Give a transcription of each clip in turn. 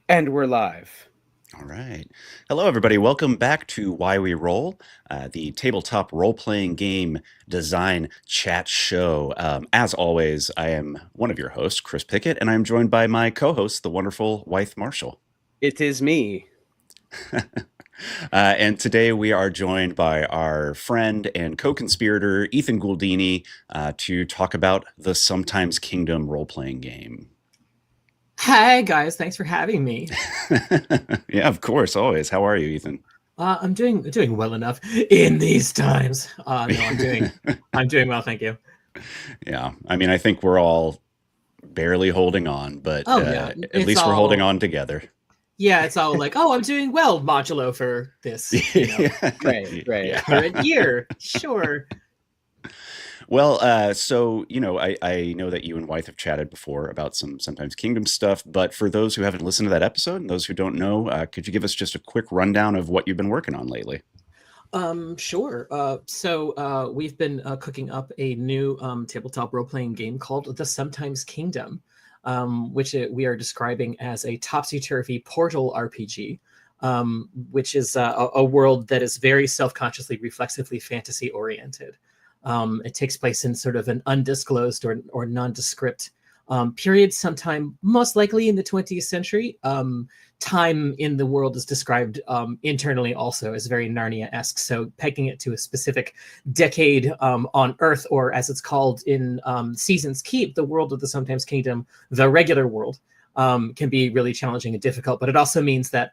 And we're live. All right. Hello, everybody. Welcome back to Why We Roll, the tabletop role-playing game design chat show. As always, I am one of your hosts, Chris Pickett, and I'm joined by my co-host, the wonderful Wythe Marschall. It is me. And today we are joined by our friend and co-conspirator, Ethan Gouldini, to talk about the Sometimes Kingdom role-playing game. Hi guys, thanks for having me. Yeah, of course, always. How are you, Ethan? I'm doing well enough in these times. No, I'm doing well, thank you. Yeah, I mean, I think we're all barely holding on, but Oh yeah, at it's least we're holding all on together. yeah, it's all like, oh, I'm doing well, modulo for this, Right. current year. Sure. Well, I know that you and Wythe have chatted before about some Sometimes Kingdom stuff, but for those who haven't listened to that episode and those who don't know, could you give us just a quick rundown of what you've been working on lately? Sure. We've been cooking up a new tabletop role-playing game called The Sometimes Kingdom, which we are describing as a topsy-turvy portal RPG, which is a world that is very self-consciously, reflexively fantasy-oriented. It takes place in sort of an undisclosed or nondescript period, sometime most likely in the 20th century. Time in the world is described internally also as very Narnia-esque, so pegging it to a specific decade on Earth, or as it's called in Seasons Keep, the world of the Sometimes Kingdom, the regular world, can be really challenging and difficult. But it also means that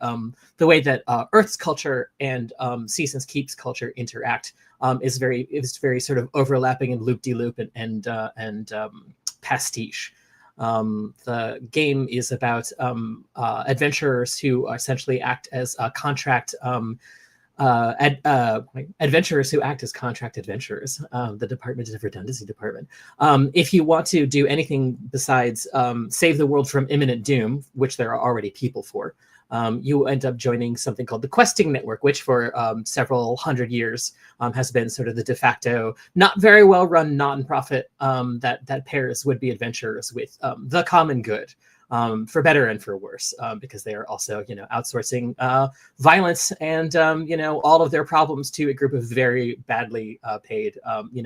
the way that Earth's culture and Seasons Keep's culture interact is very sort of overlapping and loop-de-loop and pastiche. The game is about adventurers who essentially act as adventurers who act as contract adventurers, the Department of Redundancy Department. If you want to do anything besides save the world from imminent doom, which there are already people for, you end up joining something called the Questing Network, which for several hundred years has been sort of the de facto, not very well run nonprofit that pairs would-be adventurers with the common good, for better and for worse, because they are also, outsourcing violence and, all of their problems to a group of very badly paid,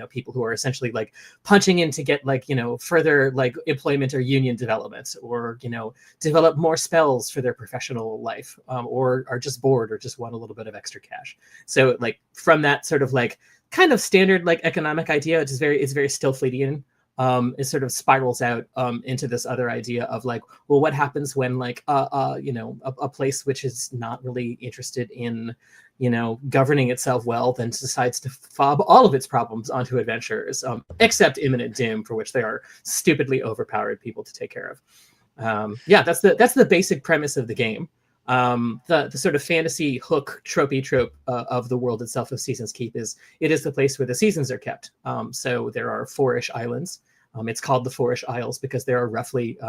people who are essentially like punching in to get further employment or union development, or, develop more spells for their professional life, or are just bored or just want a little bit of extra cash. So from that sort of kind of standard economic idea, it's very Stillfleetian. It sort of spirals out into this other idea of well, what happens when a place which is not really interested in governing itself well then decides to fob all of its problems onto adventurers, except imminent doom, for which they are stupidly overpowered people to take care of. That's the basic premise of the game. The sort of fantasy hook trope of the world itself of Seasons Keep is it is the place where the seasons are kept. So there are 4-ish islands. It's called the 4-ish Isles because there are roughly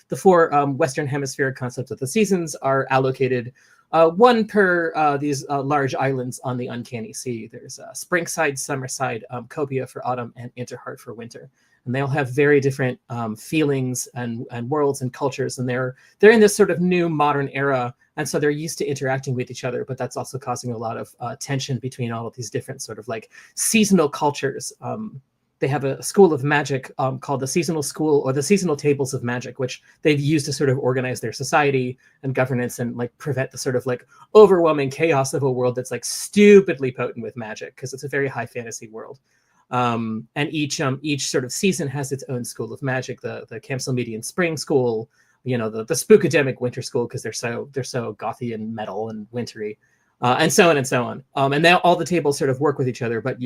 the 4 Western Hemispheric concepts of the seasons are allocated one per these large islands on the Uncanny Sea. There's Springside, Summerside, Copia for autumn, and Interheart for winter. And they all have very different feelings and worlds and cultures, and they're in this sort of new modern era, and so they're used to interacting with each other. But that's also causing a lot of tension between all of these different sort of seasonal cultures. They have a school of magic called the Seasonal School, or the Seasonal Tables of Magic, which they've used to sort of organize their society and governance and prevent the sort of overwhelming chaos of a world that's stupidly potent with magic, because it's a very high fantasy world. And each sort of season has its own school of magic. The Camselmedian Spring School, the Spookademic Winter School, because they're so gothy and metal and wintry, and so on and so on. And now all the tables sort of work with each other, but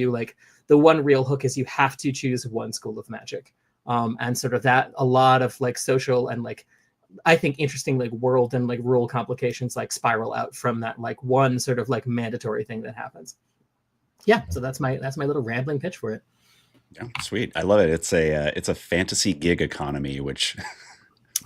the one real hook is you have to choose one school of magic, and sort of that a lot of social and I think interesting world and rule complications spiral out from that one sort of mandatory thing that happens. Yeah, so that's my little rambling pitch for it. Yeah, sweet. I love it. It's a fantasy gig economy, which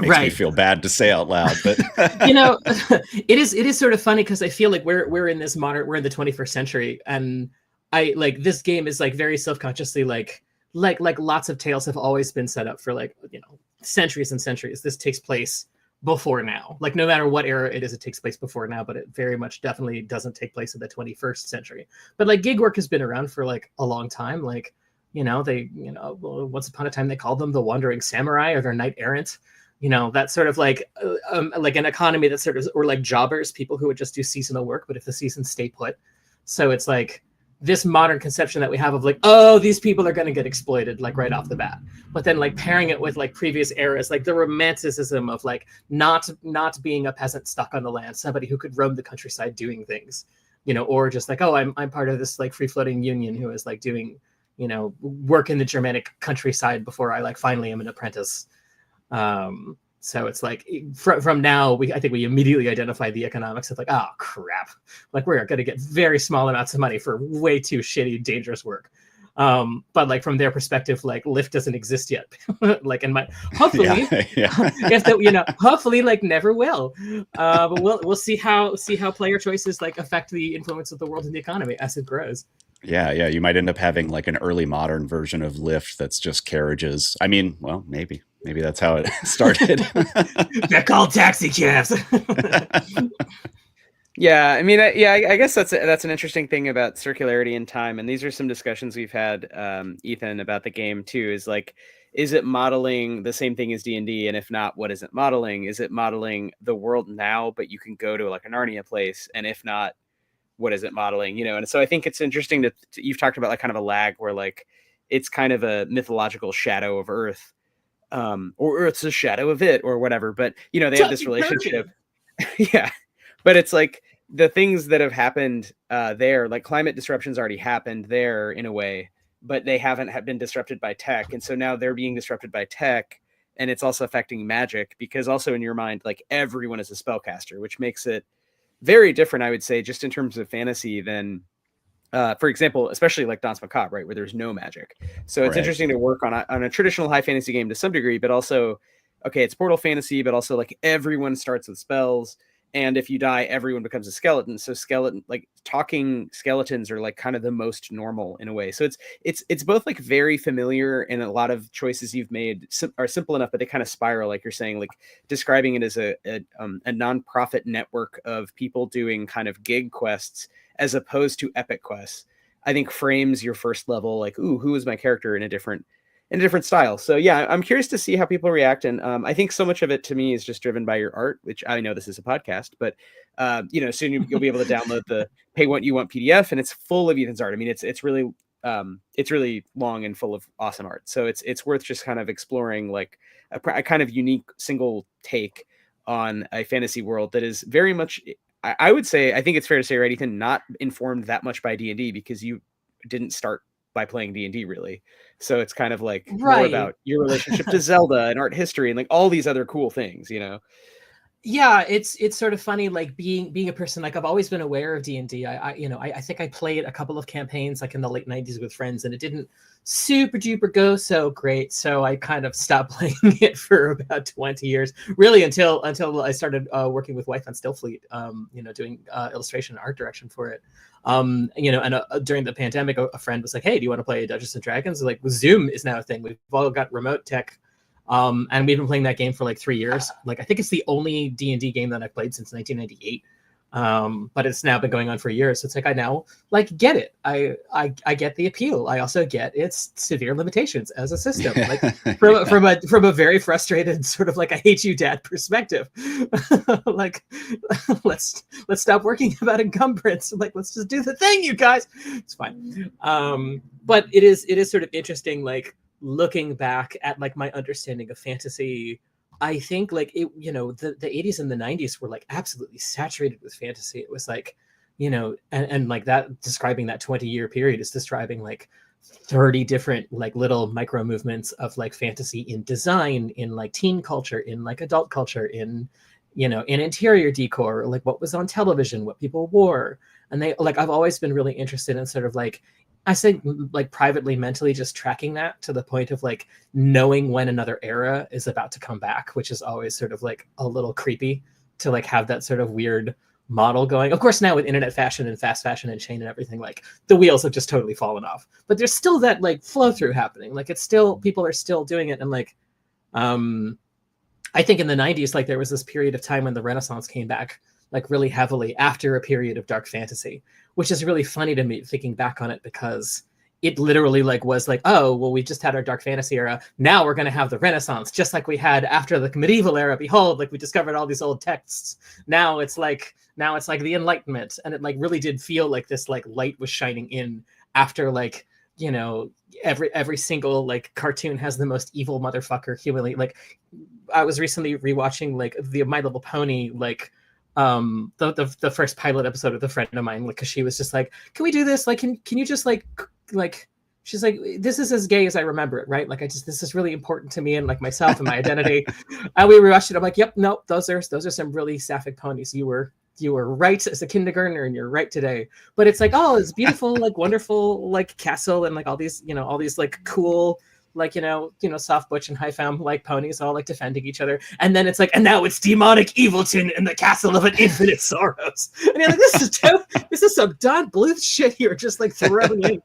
makes me feel bad to say out loud, but it is sort of funny because I feel like we're in the 21st century, and this game is very self-consciously like lots of tales have always been set up for centuries and centuries. This takes place before now. Like no matter what era it is, it takes place before now, but it very much definitely doesn't take place in the 21st century. But like gig work has been around for like a long time. Like, once upon a time they called them the wandering samurai or their knight errant. That sort of like an economy that sort of, or like jobbers, people who would just do seasonal work, but if the seasons stay put. So it's like this modern conception that we have of like, oh, these people are going to get exploited like right off the bat. But then like pairing it with like previous eras, like the romanticism of like not being a peasant stuck on the land, somebody who could roam the countryside doing things, or just like, oh, I'm part of this like free floating union who is like doing, work in the Germanic countryside before I like finally am an apprentice. So it's like from now, I think we immediately identify the economics of like, oh crap, like we're going to get very small amounts of money for way too shitty, dangerous work. But like from their perspective, like Lyft doesn't exist yet. Like in my hopefully, hopefully like never will. But we'll see how player choices like affect the influence of the world and the economy as it grows. Yeah, you might end up having like an early modern version of Lyft that's just carriages. I mean, well, maybe that's how it started. They're called taxi cabs. Yeah, I mean, I guess that's an interesting thing about circularity in time, and these are some discussions we've had, Ethan, about the game too. Is like, is it modeling the same thing as D&D, and if not, what is it modeling? Is it modeling the world now, but you can go to like a Narnia place, and if not, what is it modeling? And so I think it's interesting that you've talked about like kind of a lag where like it's kind of a mythological shadow of Earth, or Earth's a shadow of it, or whatever. But they have this relationship. Yeah. But it's like the things that have happened there, like climate disruptions already happened there in a way, but they haven't been disrupted by tech. And so now they're being disrupted by tech, and it's also affecting magic, because also in your mind, like everyone is a spellcaster, which makes it very different, I would say, just in terms of fantasy than, for example, especially like Danse Macabre, right, where there's no magic. So it's interesting to work on a traditional high fantasy game to some degree, but also, okay, it's portal fantasy, but also like everyone starts with spells. And if you die, everyone becomes a skeleton. So talking skeletons are like kind of the most normal in a way. So it's both like very familiar, and a lot of choices you've made are simple enough, but they kind of spiral, like you're saying, like describing it as a nonprofit network of people doing kind of gig quests as opposed to epic quests, I think frames your first level like, ooh, who is my character in a different style. So yeah, I'm curious to see how people react. And I think so much of it to me is just driven by your art, which I know this is a podcast, but soon you'll be able to download the Pay What You Want PDF, and it's full of Ethan's art. I mean, it's really long and full of awesome art. So it's worth just kind of exploring like a kind of unique single take on a fantasy world that is very much, I would say, I think it's fair to say, right, Ethan, not informed that much by D&D, because you didn't start by playing D&D really. So it's kind of like more about your relationship to Zelda and art history and like all these other cool things, Yeah, it's sort of funny, like being a person, like I've always been aware of D&D. I think I played a couple of campaigns like in the late 90s with friends, and it didn't super duper go so great. So I kind of stopped playing it for about 20 years, really until I started working with Wythe on Stillfleet, doing illustration and art direction for it. And during the pandemic, a friend was like, hey, do you want to play Dungeons and Dragons? Like, Zoom is now a thing. We've all got remote tech. And we've been playing that game for like 3 years. Like, I think it's the only D&D game that I've played since 1998. But it's now been going on for years. So it's like, I now like get it. I get the appeal. I also get its severe limitations as a system, like from a very frustrated sort of like, I hate you, Dad perspective. Like, let's stop working about encumbrance. Like, let's just do the thing, you guys. It's fine. But it is sort of interesting, like looking back at like my understanding of fantasy. I think like it, the 80s and the 90s were like absolutely saturated with fantasy. It was like, and like that, describing that 20-year period is describing like 30 different like little micro movements of like fantasy in design, in like teen culture, in like adult culture, in interior decor, like what was on television, what people wore. And they like, I've always been really interested in sort of like, I think like privately, mentally, just tracking that to the point of like knowing when another era is about to come back, which is always sort of like a little creepy to like have that sort of weird model going. Of course, now with internet fashion and fast fashion and chain and everything, like the wheels have just totally fallen off, but there's still that like flow through happening. Like it's still, people are still doing it. And like, I think in the 90s, like there was this period of time when the Renaissance came back like really heavily after a period of dark fantasy, which is really funny to me thinking back on it, because it literally like was like, oh, well, we just had our dark fantasy era. Now we're going to have the Renaissance, just like we had after the medieval era. Behold, like we discovered all these old texts. Now it's like the Enlightenment. And it like really did feel like this like light was shining in after like, you know, every single like cartoon has the most evil motherfucker humanly. Like I was recently rewatching like the My Little Pony, like the first pilot episode with a friend of mine, like, because she was just like, can we do this? Like, can you just like she's like, this is as gay as I remember it, right? Like this is really important to me and like myself and my identity. And we rewatched it. I'm like, yep, no, those are some really sapphic ponies. You were right as a kindergartner, and you're right today. But it's like, oh, it's beautiful, like wonderful, like castle, and like all these like cool, like, you know, soft butch and high femme like ponies all like defending each other. And then it's like, and now it's demonic Evilton in the castle of an infinite sorrows. And you're like, this is some Don Bluth shit you're just like throwing in.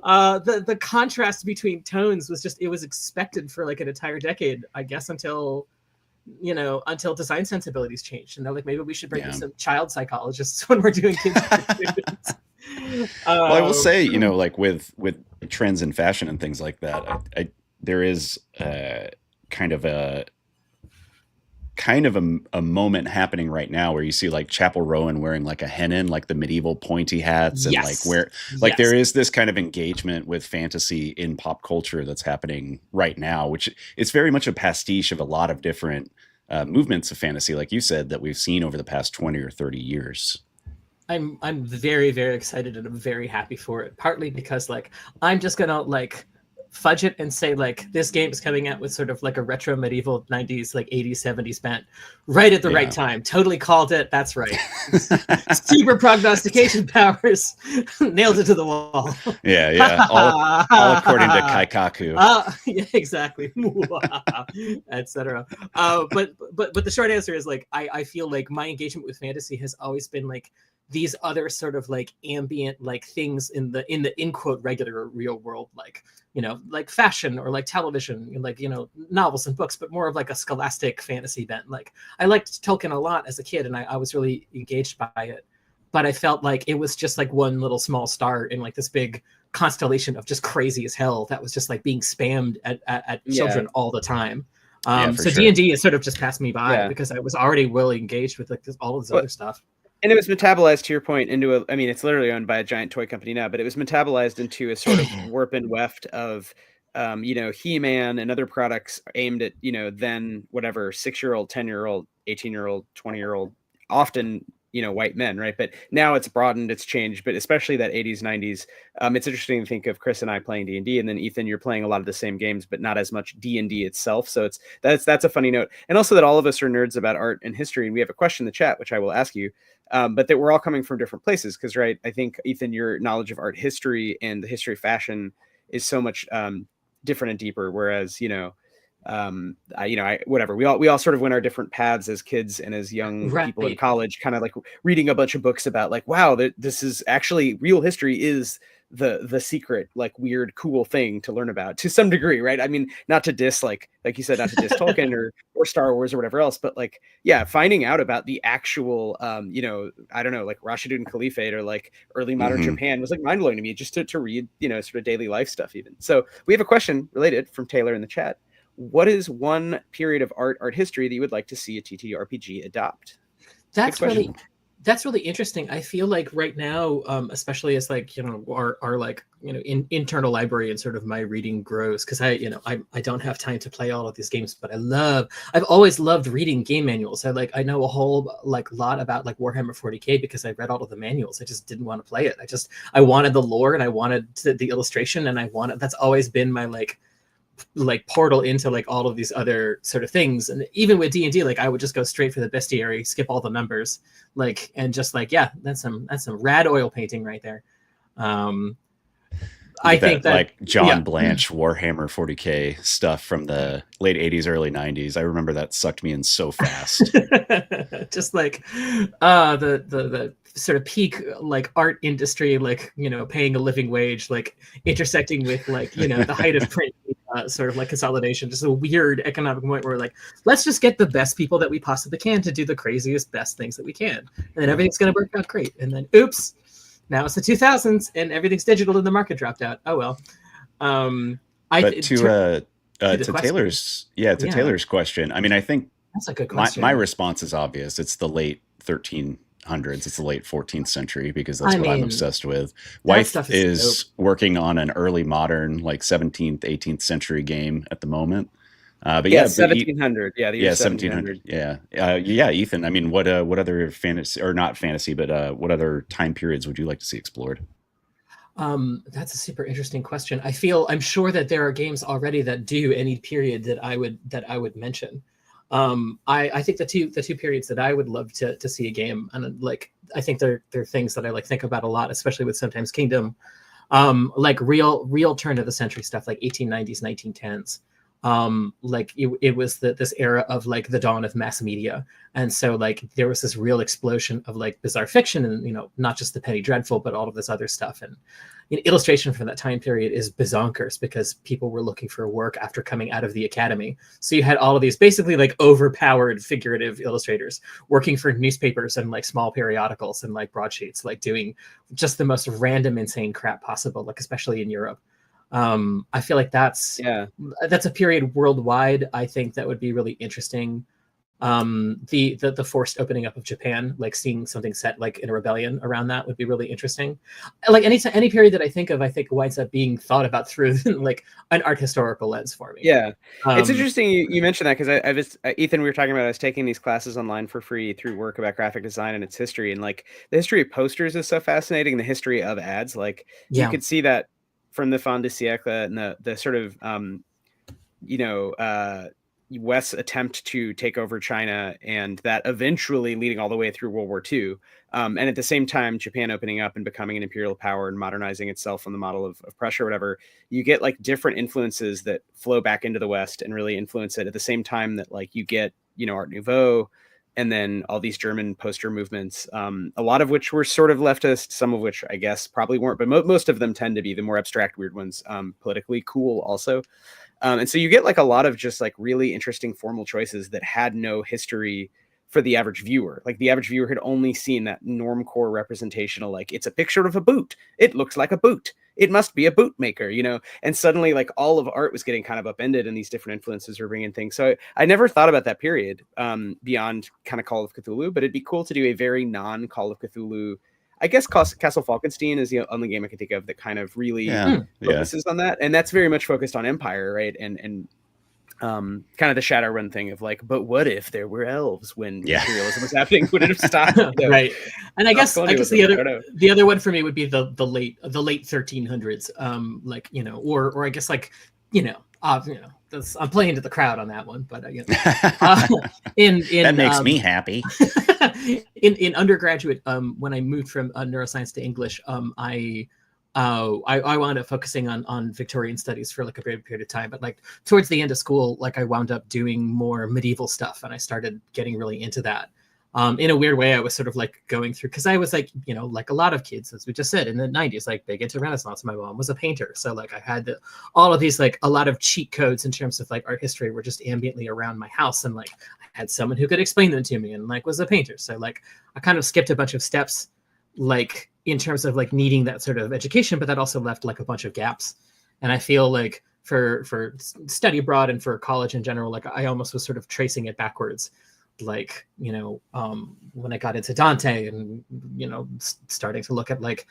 The contrast between tones was just, it was expected for like an entire decade, I guess, until design sensibilities changed. And they're like, maybe we should bring in some child psychologists when we're doing kids. Well, I will say, you know, like with trends in fashion and things like that, there is kind of a moment happening right now where you see like Chapel Rowan wearing like a hennin, like the medieval pointy hats, and like there is this kind of engagement with fantasy in pop culture that's happening right now, which it's very much a pastiche of a lot of different movements of fantasy, like you said, that we've seen over the past 20 or 30 years. I'm very, very excited, and I'm very happy for it, partly because like I'm just gonna like fudge it and say like this game is coming out with sort of like a retro medieval 90s like 80s 70s bent right at the right time. Totally called it. That's right. Super prognostication powers. Nailed it to the wall. Yeah all according to Kaikaku. Yeah, exactly. Etc. But the short answer is like I feel like my engagement with fantasy has always been like these other sort of like ambient like things in the in quote regular real world, like, you know, like fashion or like television, like, you know, novels and books, but more of like a scholastic fantasy bent. Like I liked Tolkien a lot as a kid, and I was really engaged by it, but I felt like it was just like one little small star in like this big constellation of just crazy as hell that was just like being spammed at children all the time. So D&D has sort of just passed me by because I was already really engaged with like all of this other stuff. And it was metabolized, to your point, into I mean, it's literally owned by a giant toy company now, but it was metabolized into a sort of warp and weft of, you know, He-Man and other products aimed at, you know, then whatever, 6-year-old, 10-year-old, 18-year-old, 20-year-old, often, you know, white men, right? But now it's broadened, it's changed, but especially that 80s, 90s. It's interesting to think of Chris and I playing D&D, and then Ethan, you're playing a lot of the same games, but not as much D&D itself. So that's a funny note. And also that all of us are nerds about art and history, and we have a question in the chat, which I will ask you. But that we're all coming from different places, because, right, I think, Ethan, your knowledge of art history and the history of fashion is so much different and deeper, whereas, you know, whatever, we all sort of went our different paths as kids and as young people in college, kind of like reading a bunch of books about like, wow, this is actually real history is the secret, like weird, cool thing to learn about to some degree, right? I mean, not to diss, like you said, not to diss Tolkien or Star Wars or whatever else, but like, yeah, finding out about the actual, you know, I don't know, like Rashidun Caliphate or like early modern Japan was like mind blowing to me just to read, you know, sort of daily life stuff even. So we have a question related from Taylor in the chat. What is one period of art history that you would like to see a TTRPG adopt? That's really interesting. I feel like right now, especially as like, you know, our like, you know, internal library and sort of my reading grows, because I don't have time to play all of these games, but I've always loved reading game manuals. I know a whole like lot about like Warhammer 40K because I read all of the manuals. I just didn't want to play it. I wanted the lore, and I wanted the illustration, and that's always been my like portal into like all of these other sort of things. And even with D&D, like I would just go straight for the bestiary, skip all the numbers, like, and just like, yeah, that's some rad oil painting right there. I think that like John Blanche Warhammer 40K stuff from the late 80s, early 90s. I remember that sucked me in so fast. Just like the sort of peak like art industry, like, you know, paying a living wage, like intersecting with like, you know, the height of print. sort of like consolidation, just a weird economic point where we're like, let's just get the best people that we possibly can to do the craziest, best things that we can. And then everything's going to work out great. And then, oops, now it's the 2000s and everything's digital and the market dropped out. Oh, well. But to Taylor's question, I mean, I think that's a good question. My response is obvious. It's the late 1300s. It's the late 14th century because that's what I'm obsessed with. Wythe is working on an early modern, like 17th, 18th century game at the moment. But yeah, 1700. Yeah, the year 1700. Yeah, Ethan. I mean, what other fantasy, or not fantasy, but what other time periods would you like to see explored? That's a super interesting question. I'm sure that there are games already that do any period that I would mention. I think the two periods that I would love to see a game, and like I think they're things that I like think about a lot, especially with Sometimes Kingdom, like real turn of the century stuff, like 1890s, 1910s. Like it was this era of like the dawn of mass media, and so like there was this real explosion of like bizarre fiction, and not just the Penny Dreadful, but all of this other stuff. And illustration from that time period is bazonkers because people were looking for work after coming out of the academy. So you had all of these basically like overpowered figurative illustrators working for newspapers and like small periodicals and like broadsheets, like doing just the most random, insane crap possible, like especially in Europe. I feel like that's a period worldwide. I think that would be really interesting. The forced opening up of Japan, like seeing something set like in a rebellion around that would be really interesting. Like any period that I think winds up being thought about through like an art historical lens for me. Yeah, it's interesting you mentioned that because I was Ethan, we were talking about I was taking these classes online for free through work about graphic design and its history, and like the history of posters is so fascinating. The history of ads, like you could see that from the fin de siècle and the sort of West's attempt to take over China, and that eventually leading all the way through World War II. And at the same time, Japan opening up and becoming an imperial power and modernizing itself on the model of pressure or whatever, you get like different influences that flow back into the West and really influence it at the same time that like you get, Art Nouveau, and then all these German poster movements, a lot of which were sort of leftist, some of which I guess probably weren't, but most of them tend to be the more abstract, weird ones, politically cool also. And so you get like a lot of just like really interesting formal choices that had no history for the average viewer. Like the average viewer had only seen that normcore representational, like it's a picture of a boot. It looks like a boot. It must be a boot maker, and suddenly like all of art was getting kind of upended and these different influences were bringing things. So I never thought about that period beyond kind of Call of Cthulhu, but it'd be cool to do a very non Call of Cthulhu. I guess Castle Falkenstein is the only game I can think of that kind of really focuses on that. And that's very much focused on Empire, right? And kind of the Shadowrun thing of like, but what if there were elves when imperialism was happening? Would it have stopped? Right. And I guess the other one for me would be the late 1300s. Or I guess like, I'm playing to the crowd on that one, but that makes me happy. in undergraduate, when I moved from neuroscience to English, I wound up focusing on Victorian studies for like a brief period of time, but like towards the end of school, like I wound up doing more medieval stuff, and I started getting really into that. In a weird way, I was sort of like going through, because I was like, like a lot of kids, as we just said, in the 90s, like big into Renaissance. My mom was a painter. So like I had all of these, like a lot of cheat codes in terms of like art history were just ambiently around my house. And like I had someone who could explain them to me and like was a painter. So like I kind of skipped a bunch of steps, like in terms of like needing that sort of education, but that also left like a bunch of gaps. And I feel like for study abroad and for college in general, like I almost was sort of tracing it backwards. Like, when I got into Dante and, starting to look at like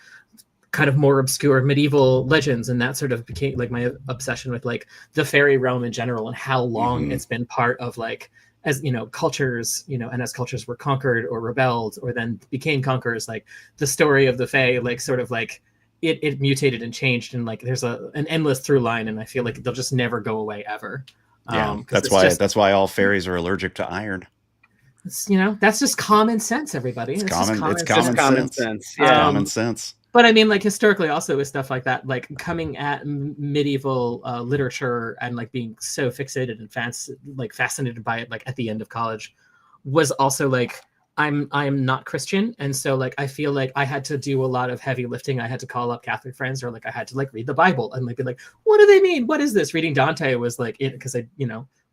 kind of more obscure medieval legends, and that sort of became like my obsession with like the fairy realm in general and how long it's been part of like, as cultures, and as cultures were conquered or rebelled or then became conquerors, like the story of the Fae, like sort of like it mutated and changed, and like there's an endless through line, and I feel like they'll just never go away ever. Yeah, that's why all fairies are allergic to iron. That's just common sense, everybody. It's common sense. Yeah. Common sense. But I mean, like historically also with stuff like that, like coming at medieval literature and like being so fixated and fascinated by it, like at the end of college, was also like I'm not Christian, and so like I feel like I had to do a lot of heavy lifting. I had to call up Catholic friends, or like I had to like read the Bible and like be like, what do they mean? What is this? Reading Dante was like it, because I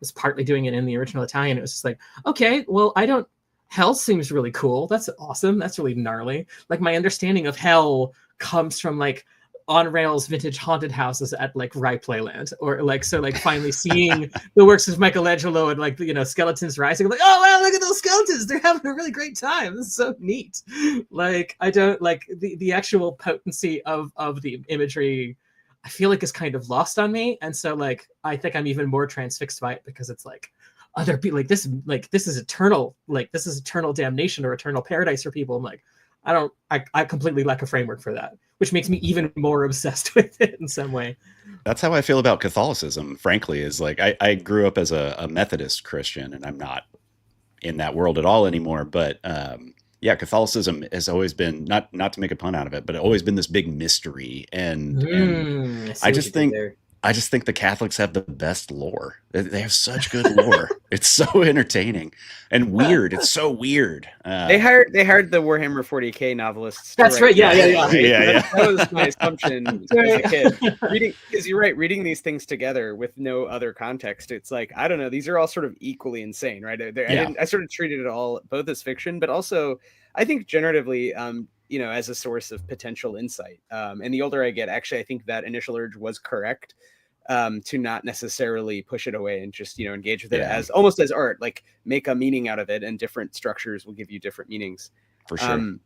was partly doing it in the original Italian. It was just like, okay, well, I don't. Hell seems really cool. That's awesome. That's really gnarly. Like my understanding of hell comes from like on rails vintage haunted houses at like Rye Playland, or like so like finally seeing the works of Michelangelo and like skeletons rising, like, oh wow, look at those skeletons, they're having a really great time, this is so neat. Like I don't like the actual potency of the imagery. I feel like is kind of lost on me, and so like I think I'm even more transfixed by it because it's like other people like this is eternal, like this is eternal damnation or eternal paradise for people. I'm like, I completely lack a framework for that, which makes me even more obsessed with it in some way. That's how I feel about Catholicism, frankly, is like I grew up as a Methodist Christian, and I'm not in that world at all anymore. But yeah, Catholicism has always been, not to make a pun out of it, but always been this big mystery. And I just think the Catholics have the best lore. They have such good lore. It's so entertaining and weird. It's so weird. They hired the Warhammer 40K novelists. That's right. Yeah. That was my assumption as a kid. Because you're right, reading these things together with no other context, it's like, I don't know, these are all sort of equally insane, right? I sort of treated it all both as fiction, but also I think generatively, as a source of potential insight. And the older I get, actually, I think that initial urge was correct, to not necessarily push it away and just, engage with it as almost as art, like make a meaning out of it, and different structures will give you different meanings. For sure.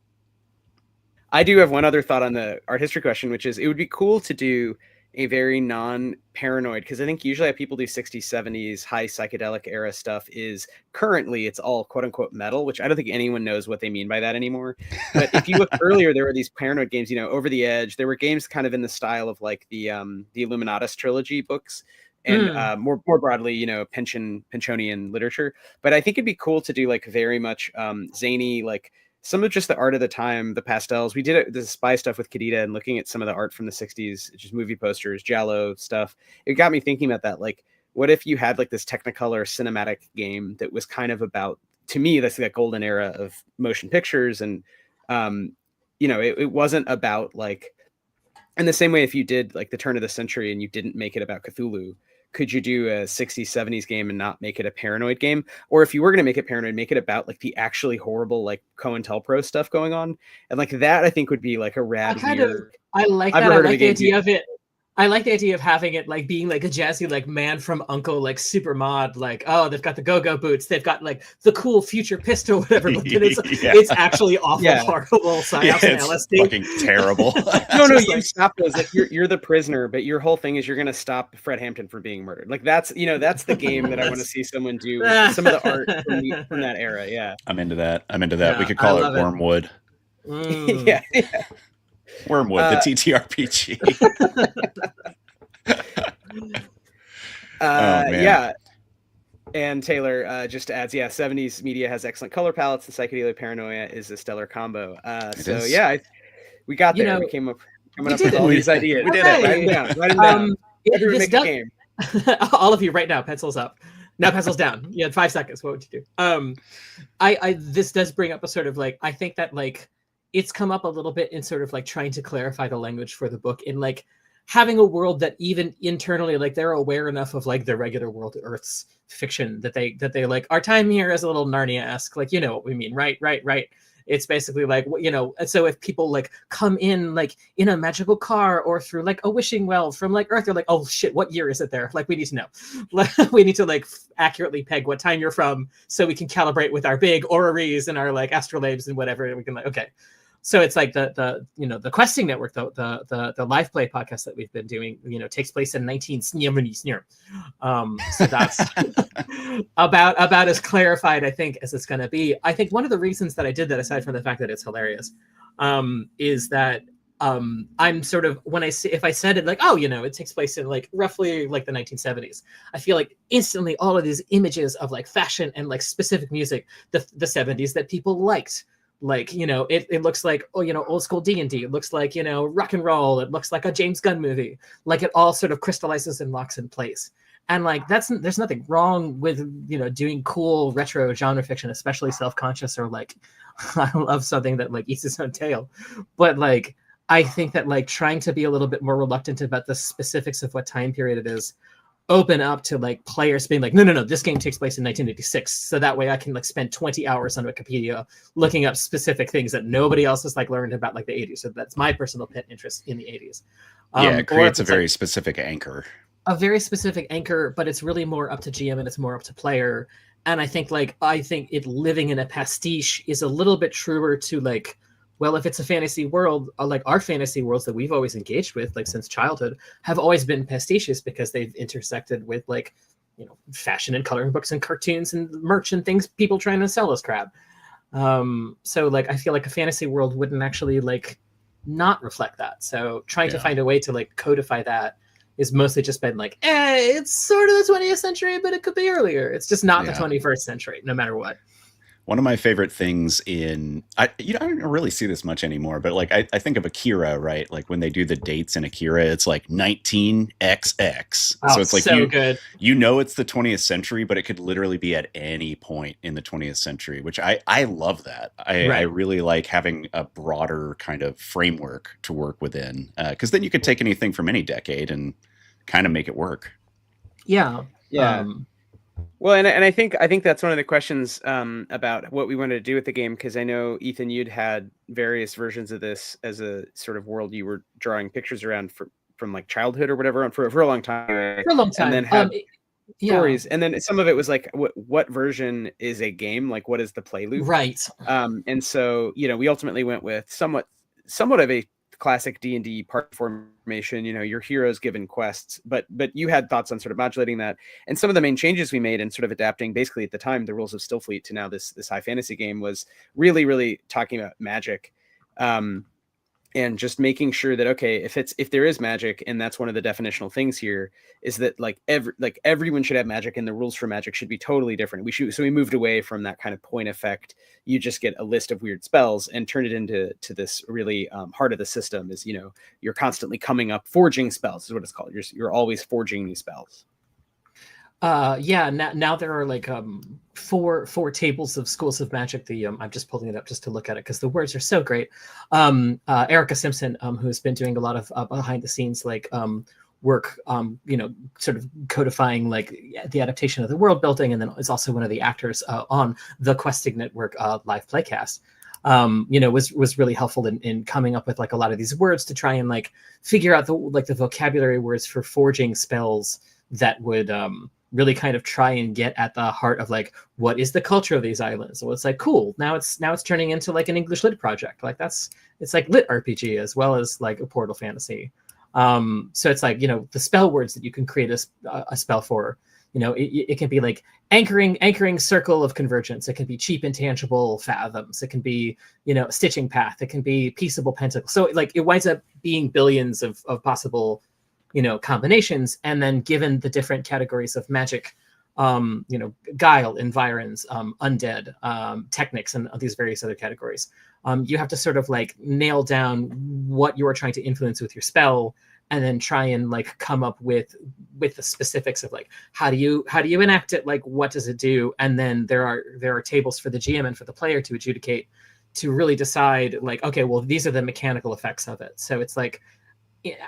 I do have one other thought on the art history question, which is it would be cool to do a very non-paranoid, because I think usually how people do 60s, 70s, high psychedelic era stuff is currently it's all quote unquote metal, which I don't think anyone knows what they mean by that anymore. But if you look earlier, there were these paranoid games, Over the Edge. There were games kind of in the style of like the Illuminatus trilogy books, and more broadly, Pynchonian literature. But I think it'd be cool to do like very much zany, like some of just the art of the time, the pastels. We did the spy stuff with Kadita, and looking at some of the art from the 60s, just movie posters, Giallo stuff. It got me thinking about that. Like, what if you had like this Technicolor cinematic game that was kind of about, to me, that's that golden era of motion pictures. And, it wasn't about like, in the same way, if you did like the turn of the century and you didn't make it about Cthulhu, could you do a 60s, 70s game and not make it a paranoid game? Or if you were going to make it paranoid, make it about like the actually horrible, like COINTELPRO stuff going on. And like that, I think would be like a rad, I like that. I like the idea of it. I like the idea of having it like being like a jazzy, like Man from U.N.C.L.E., like super mod, like, oh, they've got the go-go boots, they've got like the cool future pistol, whatever. But it's actually awful, horrible psyops and LSD. Fucking terrible. No, you stop those. Like you're the prisoner, but your whole thing is you're gonna stop Fred Hampton from being murdered. Like that's the game that I want to see someone do with some of the art from that era. Yeah. I'm into that. Yeah, we could call it Wormwood. Yeah. Wormwood, the TTRPG. Yeah. And Taylor just adds, 70s media has excellent color palettes, and psychedelic paranoia is a stellar combo. We got there. We came up with all these ideas. We did it. Write them down. Everyone make a game. All of you right now, pencils up. Now pencils down. You had 5 seconds. What would you do? This does bring up a sort of like, I think that like it's come up a little bit in sort of like trying to clarify the language for the book, in like having a world that even internally, like they're aware enough of like the regular world Earth's fiction that they like, our time here is a little Narnia-esque, like, what we mean, right? It's basically like, and so if people like come in like in a magical car or through like a wishing well from like Earth, they're like, oh shit, what year is it there? Like, we need to know. We need to like accurately peg what time you're from so we can calibrate with our big orreries and our like astrolabes and whatever. We can like, okay. So it's like the Questing Network, the live play podcast that we've been doing, takes place in 1970s. So that's about as clarified, I think, as it's going to be. I think one of the reasons that I did that, aside from the fact that it's hilarious, is that I'm sort of, if I said it like, oh, it takes place in like roughly like the 1970s, I feel like instantly all of these images of like fashion and like specific music, the 70s that people liked. Like, it looks like, old school D&D. It looks like, rock and roll. It looks like a James Gunn movie. Like, it all sort of crystallizes and locks in place. And like there's nothing wrong with, you know, doing cool retro genre fiction, especially self-conscious, or like I love something that like eats its own tail. But like I think that like trying to be a little bit more reluctant about the specifics of what time period it is open up to like players being like, no, this game takes place in 1986, so that way I can like spend 20 hours on Wikipedia looking up specific things that nobody else has like learned about like the 80s. So that's my personal pet interest in the 80s. Yeah, it creates a very like, specific anchor. A very specific anchor, but it's really more up to GM and it's more up to player. And I think it living in a pastiche is a little bit truer to like, well, if it's a fantasy world, like our fantasy worlds that we've always engaged with, like since childhood, have always been pastiches because they've intersected with like, you know, fashion and coloring books and cartoons and merch and things people trying to sell us crap. So like, I feel like a fantasy world wouldn't actually like not reflect that. So trying to find a way to like codify that is mostly just been like, it's sort of the 20th century, but it could be earlier. It's just not the 21st century, no matter what. One of my favorite things I don't really see this much anymore, but like I think of Akira, right? Like when they do the dates in Akira, it's like 19XX. Oh, so it's like good. You know it's the 20th century, but it could literally be at any point in the 20th century, which I love that. I really like having a broader kind of framework to work within, because then you could take anything from any decade and kind of make it work. Yeah. Well, and I think that's one of the questions about what we wanted to do with the game, because I know, Ethan, you'd had various versions of this as a sort of world you were drawing pictures around from like childhood or whatever for a long time. For a long time. And then had stories. And then some of it was like, what version is a game? Like, what is the play loop? Right. And so, you know, we ultimately went with somewhat of a classic D&D part formation, you know, your heroes given quests, but you had thoughts on sort of modulating that. And some of the main changes we made in sort of adapting basically at the time the rules of Stillfleet to now this high fantasy game was really talking about magic, and just making sure that, okay, if there is magic, and that's one of the definitional things here, is that like everyone should have magic, and the rules for magic should be totally different. So we moved away from that kind of point effect, you just get a list of weird spells, and turned it into this really heart of the system is, you know, you're constantly coming up forging spells is what it's called. You're always forging new spells. Now there are like four tables of schools of magic. I'm just pulling it up just to look at it because the words are so great. Erica Simpson, who's been doing a lot of behind the scenes like work, you know, sort of codifying like the adaptation of the world building, and then is also one of the actors on the Questing Network live playcast. You know, was really helpful in coming up with like a lot of these words to try and like figure out the vocabulary words for forging spells that would really kind of try and get at the heart of like, what is the culture of these islands? So it's like, cool, now it's turning into like an English lit project. Like it's like lit RPG as well as like a portal fantasy. So it's like, you know, the spell words that you can create a spell for, you know, it can be like anchoring circle of convergence. It can be cheap intangible fathoms. It can be, you know, stitching path. It can be peaceable pentacle. So like it winds up being billions of possible, you know, combinations. And then given the different categories of magic, you know, guile, environs, undead, technics, and these various other categories, you have to sort of like nail down what you are trying to influence with your spell, and then try and like come up with the specifics of like, how do you enact it? Like, what does it do? And then there are tables for the GM and for the player to adjudicate, to really decide like, okay, well, these are the mechanical effects of it. So it's like,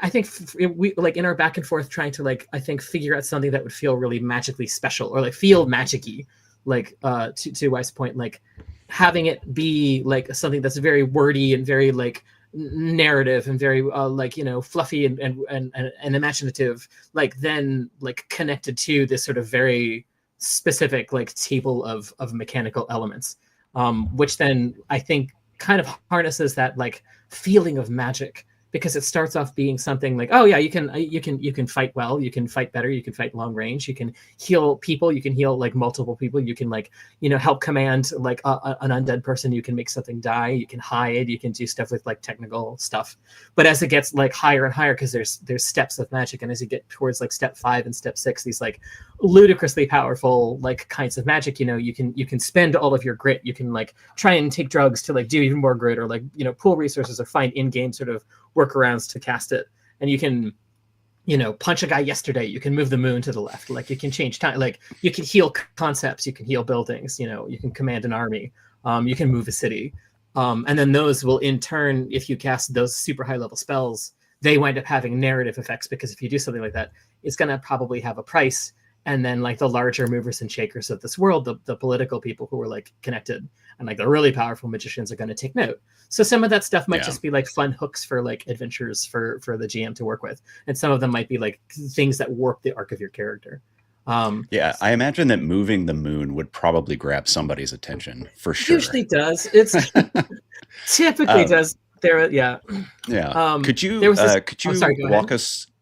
I think we like in our back and forth trying to like, I think figure out something that would feel really magically special or like feel magic-y, like to Wythe's point, like having it be like something that's very wordy and very like narrative and very like, you know, fluffy and imaginative, like then like connected to this sort of very specific like table of mechanical elements, which then I think kind of harnesses that like feeling of magic, because it starts off being something like, oh yeah, you can fight well, you can fight better, you can fight long range, you can heal people, you can heal like multiple people, you can like, you know, help command like an undead person, you can make something die, you can hide, you can do stuff with like technical stuff. But as it gets like higher and higher, because there's steps of magic, and as you get towards like step 5 and step 6, these like ludicrously powerful like kinds of magic, you know, you can spend all of your grit, you can like try and take drugs to like do even more grit, or like, you know, pool resources or find in-game sort of workarounds to cast it. And you can punch a guy yesterday, you can move the moon to the left. Like you can change time, like you can heal concepts, you can heal buildings, you can command an army, you can move a city. And then those will in turn, if you cast those super high level spells, they wind up having narrative effects, because if you do something like that, it's going to probably have a price. And then like the larger movers and shakers of this world, the political people who are like connected and like the really powerful magicians are going to take note. So some of that stuff might just be like fun hooks for like adventures for the GM to work with. And some of them might be like things that warp the arc of your character. Yeah, I imagine that moving the moon would probably grab somebody's attention for sure. Usually does. It's typically does. Yeah.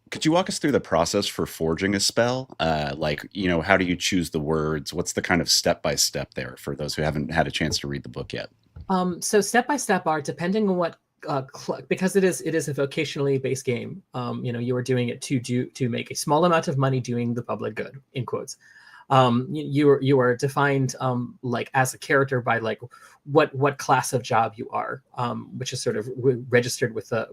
Could you walk us through the process for forging a spell? Like, how do you choose the words? What's the kind of step-by-step there for those who haven't had a chance to read the book yet? So step-by-step are, depending on what, because it is a vocationally based game. You are doing it to make a small amount of money doing the public good, in quotes. You are defined like as a character by like what class of job you are, which is sort of registered with the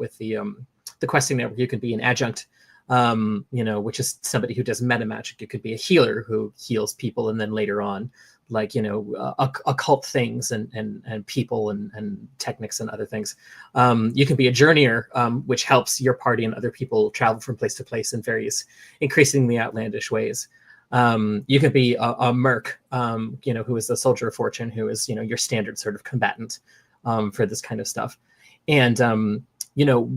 questing network. You can be an adjunct, which is somebody who does meta magic. You could be a healer who heals people, and then later on, like occult things and people and techniques and other things. You can be a journeyer, which helps your party and other people travel from place to place in various increasingly outlandish ways. You could be a merc, who is a soldier of fortune, who is your standard sort of combatant for this kind of stuff. And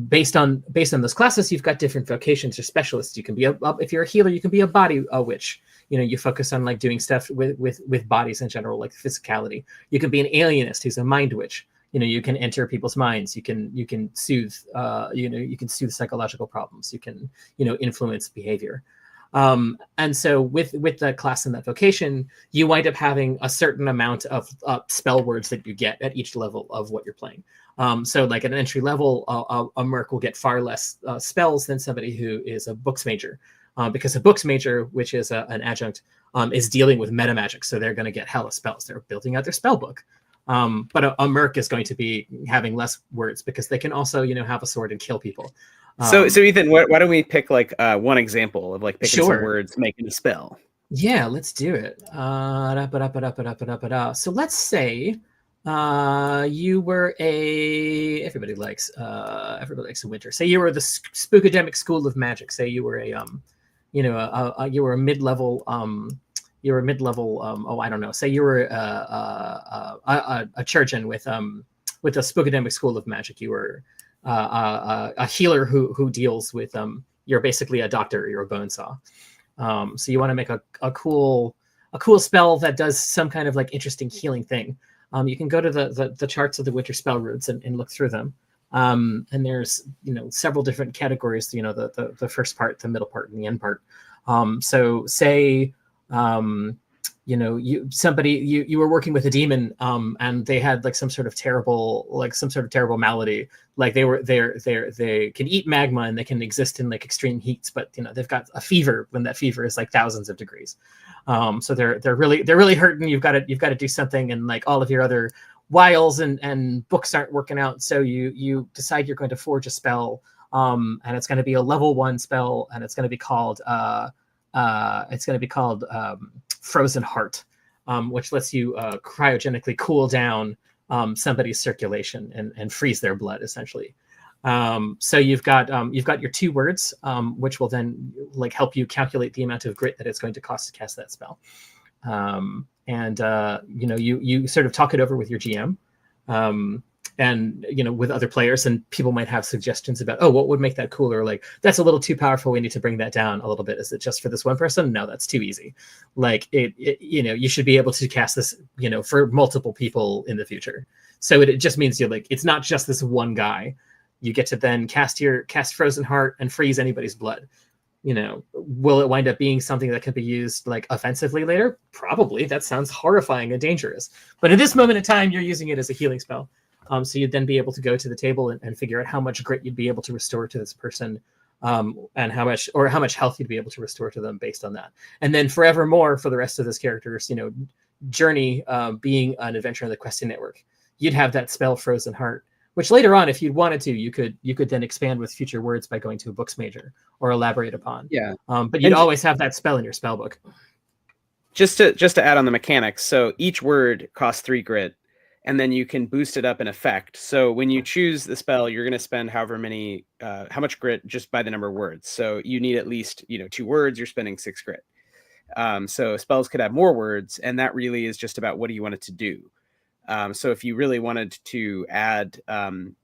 based on those classes, you've got different vocations or specialists. You can be if you're a healer, you can be a body witch. You focus on like doing stuff with bodies in general, like physicality. You can be an alienist who's a mind witch. You can enter people's minds. You can soothe. You can soothe psychological problems. You can influence behavior. And so with the class and that vocation, you wind up having a certain amount of spell words that you get at each level of what you're playing. So like at an entry level, a merc will get far less spells than somebody who is a books major, because a books major, which is an adjunct, is dealing with meta magic. So they're going to get hella spells. They're building out their spell book. But a merc is going to be having less words, because they can also, have a sword and kill people. So Ethan, why don't we pick like one example of like picking some words, making a spell? Yeah, let's do it. So let's say you were everybody likes a winter. Say you were the Spookademic School of Magic. Say you were you were a mid-level I don't know. Say you were a Churchin with a Spookademic School of Magic. You were a healer who deals with you're basically a doctor, you're a bone saw. So you want to make a cool spell that does some kind of like interesting healing thing. You can go to the charts of the winter spell roots and look through them. And there's several different categories, the first part, the middle part, and the end part. So say you were working with a demon, and they had like some sort of terrible malady. Like they can eat magma and they can exist in like extreme heats, but they've got a fever when that fever is like thousands of degrees. So they're really hurting. You've got to do something, and like all of your other wiles and books aren't working out. So you decide you're going to forge a spell, and it's going to be a level 1 spell, and it's going to be called Frozen Heart, which lets you cryogenically cool down somebody's circulation and freeze their blood, essentially. So you've got your 2 words, which will then like help you calculate the amount of grit that it's going to cost to cast that spell. You sort of talk it over with your GM, and with other players, and people might have suggestions about, what would make that cooler? Like, that's a little too powerful, we need to bring that down a little bit. Is it just for this one person? No, that's too easy. Like you should be able to cast this for multiple people in the future. So it just means it's not just this one guy. You get to then cast Frozen Heart and freeze anybody's blood. Will it wind up being something that could be used like offensively later? Probably. That sounds horrifying and dangerous, but at this moment in time, you're using it as a healing spell. So you'd then be able to go to the table and figure out how much grit you'd be able to restore to this person, and how much health you'd be able to restore to them based on that. And then forevermore for the rest of this character's, journey, being an adventurer in the questing network, you'd have that spell Frozen Heart, which later on, if you wanted to, you could then expand with future words by going to a books major or elaborate upon. Yeah. But you'd always have that spell in your spell book. Just to add on the mechanics, so each word costs 3 grit, and then you can boost it up in effect. So when you choose the spell, you're going to spend how much grit just by the number of words. So you need at least 2 words. You're spending 6 grit. So spells could have more words, and that really is just about what do you want it to do. So if you really wanted to add,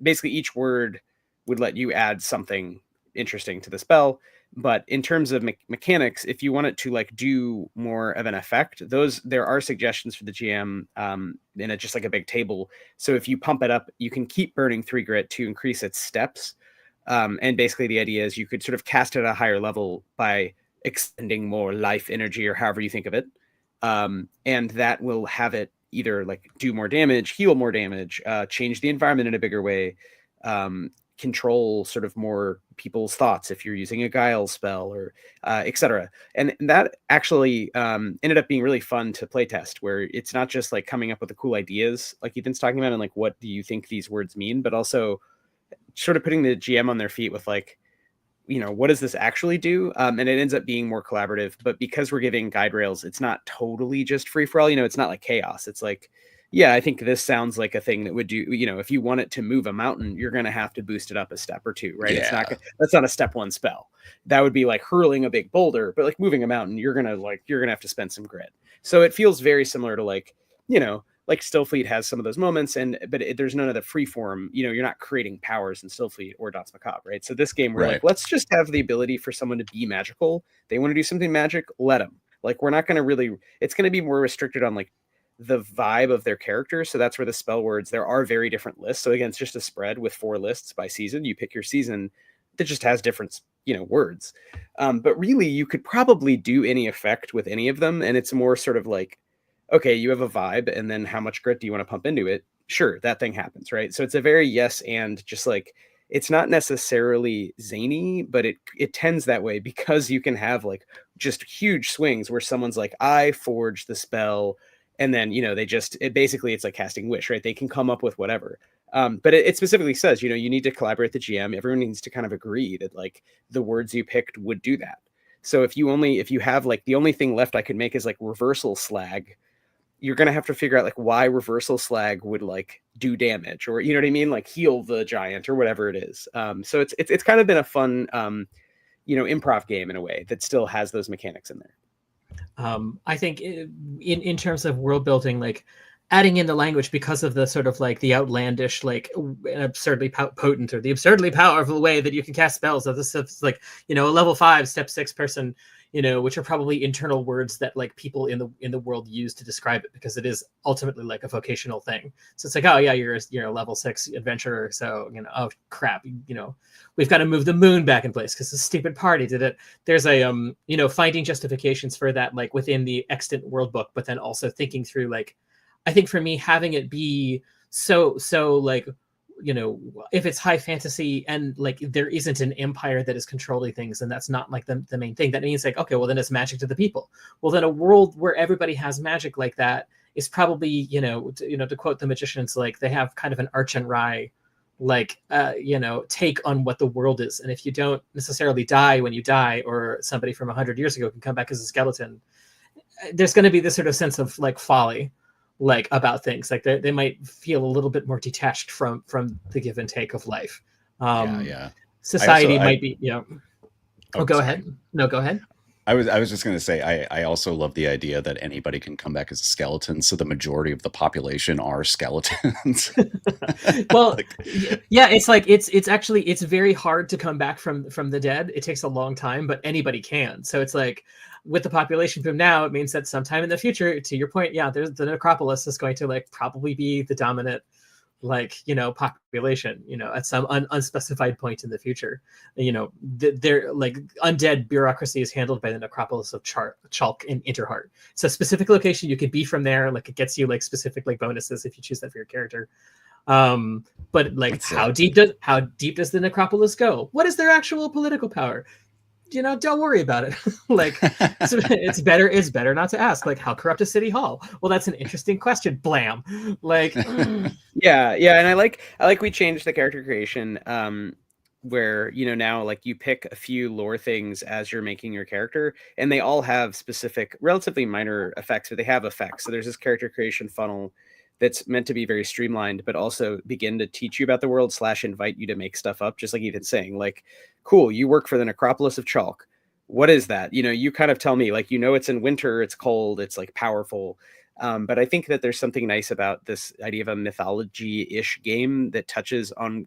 basically each word would let you add something interesting to the spell. But in terms of mechanics, if you want it to like do more of an effect, there are suggestions for the GM in just like a big table. So if you pump it up, you can keep burning 3 grit to increase its steps. And basically the idea is you could sort of cast it at a higher level by extending more life energy or however you think of it. And that will have it either like do more damage, heal more damage, change the environment in a bigger way, control sort of more people's thoughts if you're using a guile spell or etc. And that actually ended up being really fun to play test, where it's not just like coming up with the cool ideas like Ethan's talking about and like what do you think these words mean, but also sort of putting the GM on their feet with like, what does this actually do? And it ends up being more collaborative, but because we're giving guide rails, it's not totally just free for all. It's not like chaos. It's like, yeah, I think this sounds like a thing that would do, if you want it to move a mountain, you're going to have to boost it up a step or 2, right? Yeah. That's not a step 1 spell. That would be like hurling a big boulder, but like moving a mountain, you're going to have to spend some grit. So it feels very similar to like, like Stillfleet has some of those moments, but there's none of the free form. You're not creating powers in Stillfleet or Danse Macabre, right? So this game, we're like, let's just have the ability for someone to be magical. They want to do something magic, let them. Like, we're not going to it's going to be more restricted on like the vibe of their character. So that's where the spell words, there are very different lists. So again, it's just a spread with 4 lists by season. You pick your season that just has different, words. But really, you could probably do any effect with any of them. And it's more sort of like, okay, you have a vibe, and then how much grit do you want to pump into it? Sure, that thing happens, right? So it's a very yes and, just like, it's not necessarily zany, but it tends that way because you can have like just huge swings where someone's like, I forged the spell, and then it's like casting wish, right? They can come up with whatever. But it specifically says, you need to collaborate with the GM. Everyone needs to kind of agree that like the words you picked would do that. So if you have like the only thing left I could make is like reversal slag, you're going to have to figure out like why reversal slag would like do damage, or, you know what I mean? Like heal the giant or whatever it is. So it's kind of been a fun, improv game in a way that still has those mechanics in there. I think in terms of world building, like adding in the language because of the sort of like the outlandish, like absurdly potent or the absurdly powerful way that you can cast spells. So this is like, a level 5 step 6 person, which are probably internal words that like people in the world use to describe it, because it is ultimately like a vocational thing. So it's like, oh yeah, you're a level 6 adventurer. So, oh crap, we've got to move the moon back in place because the stupid party did it. There's a, finding justifications for that, like within the extant world book, but then also thinking through, like, I think for me, having it be so like, if it's high fantasy and like there isn't an empire that is controlling things, and that's not like the main thing, that means like, okay, well then it's magic to the people. Well, then a world where everybody has magic like that is probably, to quote the magicians, like they have kind of an arch and rye, like, take on what the world is. And if you don't necessarily die when you die, or somebody from 100 years ago can come back as a skeleton, there's going to be this sort of sense of like folly, like about things, like they might feel a little bit more detached from the give and take of life. Society might be, go ahead. No, go ahead. I was just going to say, I also love the idea that anybody can come back as a skeleton. So the majority of the population are skeletons. Well, yeah, it's like, it's actually, it's very hard to come back from the dead. It takes a long time, but anybody can. So it's like, with the population boom now, it means that sometime in the future, to your point, yeah, there's the necropolis is going to like probably be the dominant, like, population, at some unspecified point in the future. They're like, undead bureaucracy is handled by the necropolis of Chalk in Interheart. It's a specific location. You can be from there. Like, it gets you like specific like bonuses if you choose that for your character. But like, how deep does the necropolis go? What is their actual political power? don't worry about it. Like, it's better not to ask. Like, how corrupt is City Hall? Well, that's an interesting question. Blam. Like, yeah, and I like we changed the character creation, where now like you pick a few lore things as you're making your character, and they all have specific, relatively minor effects, but they have effects. So there's this character creation funnel that's meant to be very streamlined, but also begin to teach you about the world / invite you to make stuff up, just like Ethan's saying. Like, cool, you work for the Necropolis of Chalk. What is that? You kind of tell me, like, it's in winter, it's cold, it's like powerful. But I think that there's something nice about this idea of a mythology-ish game that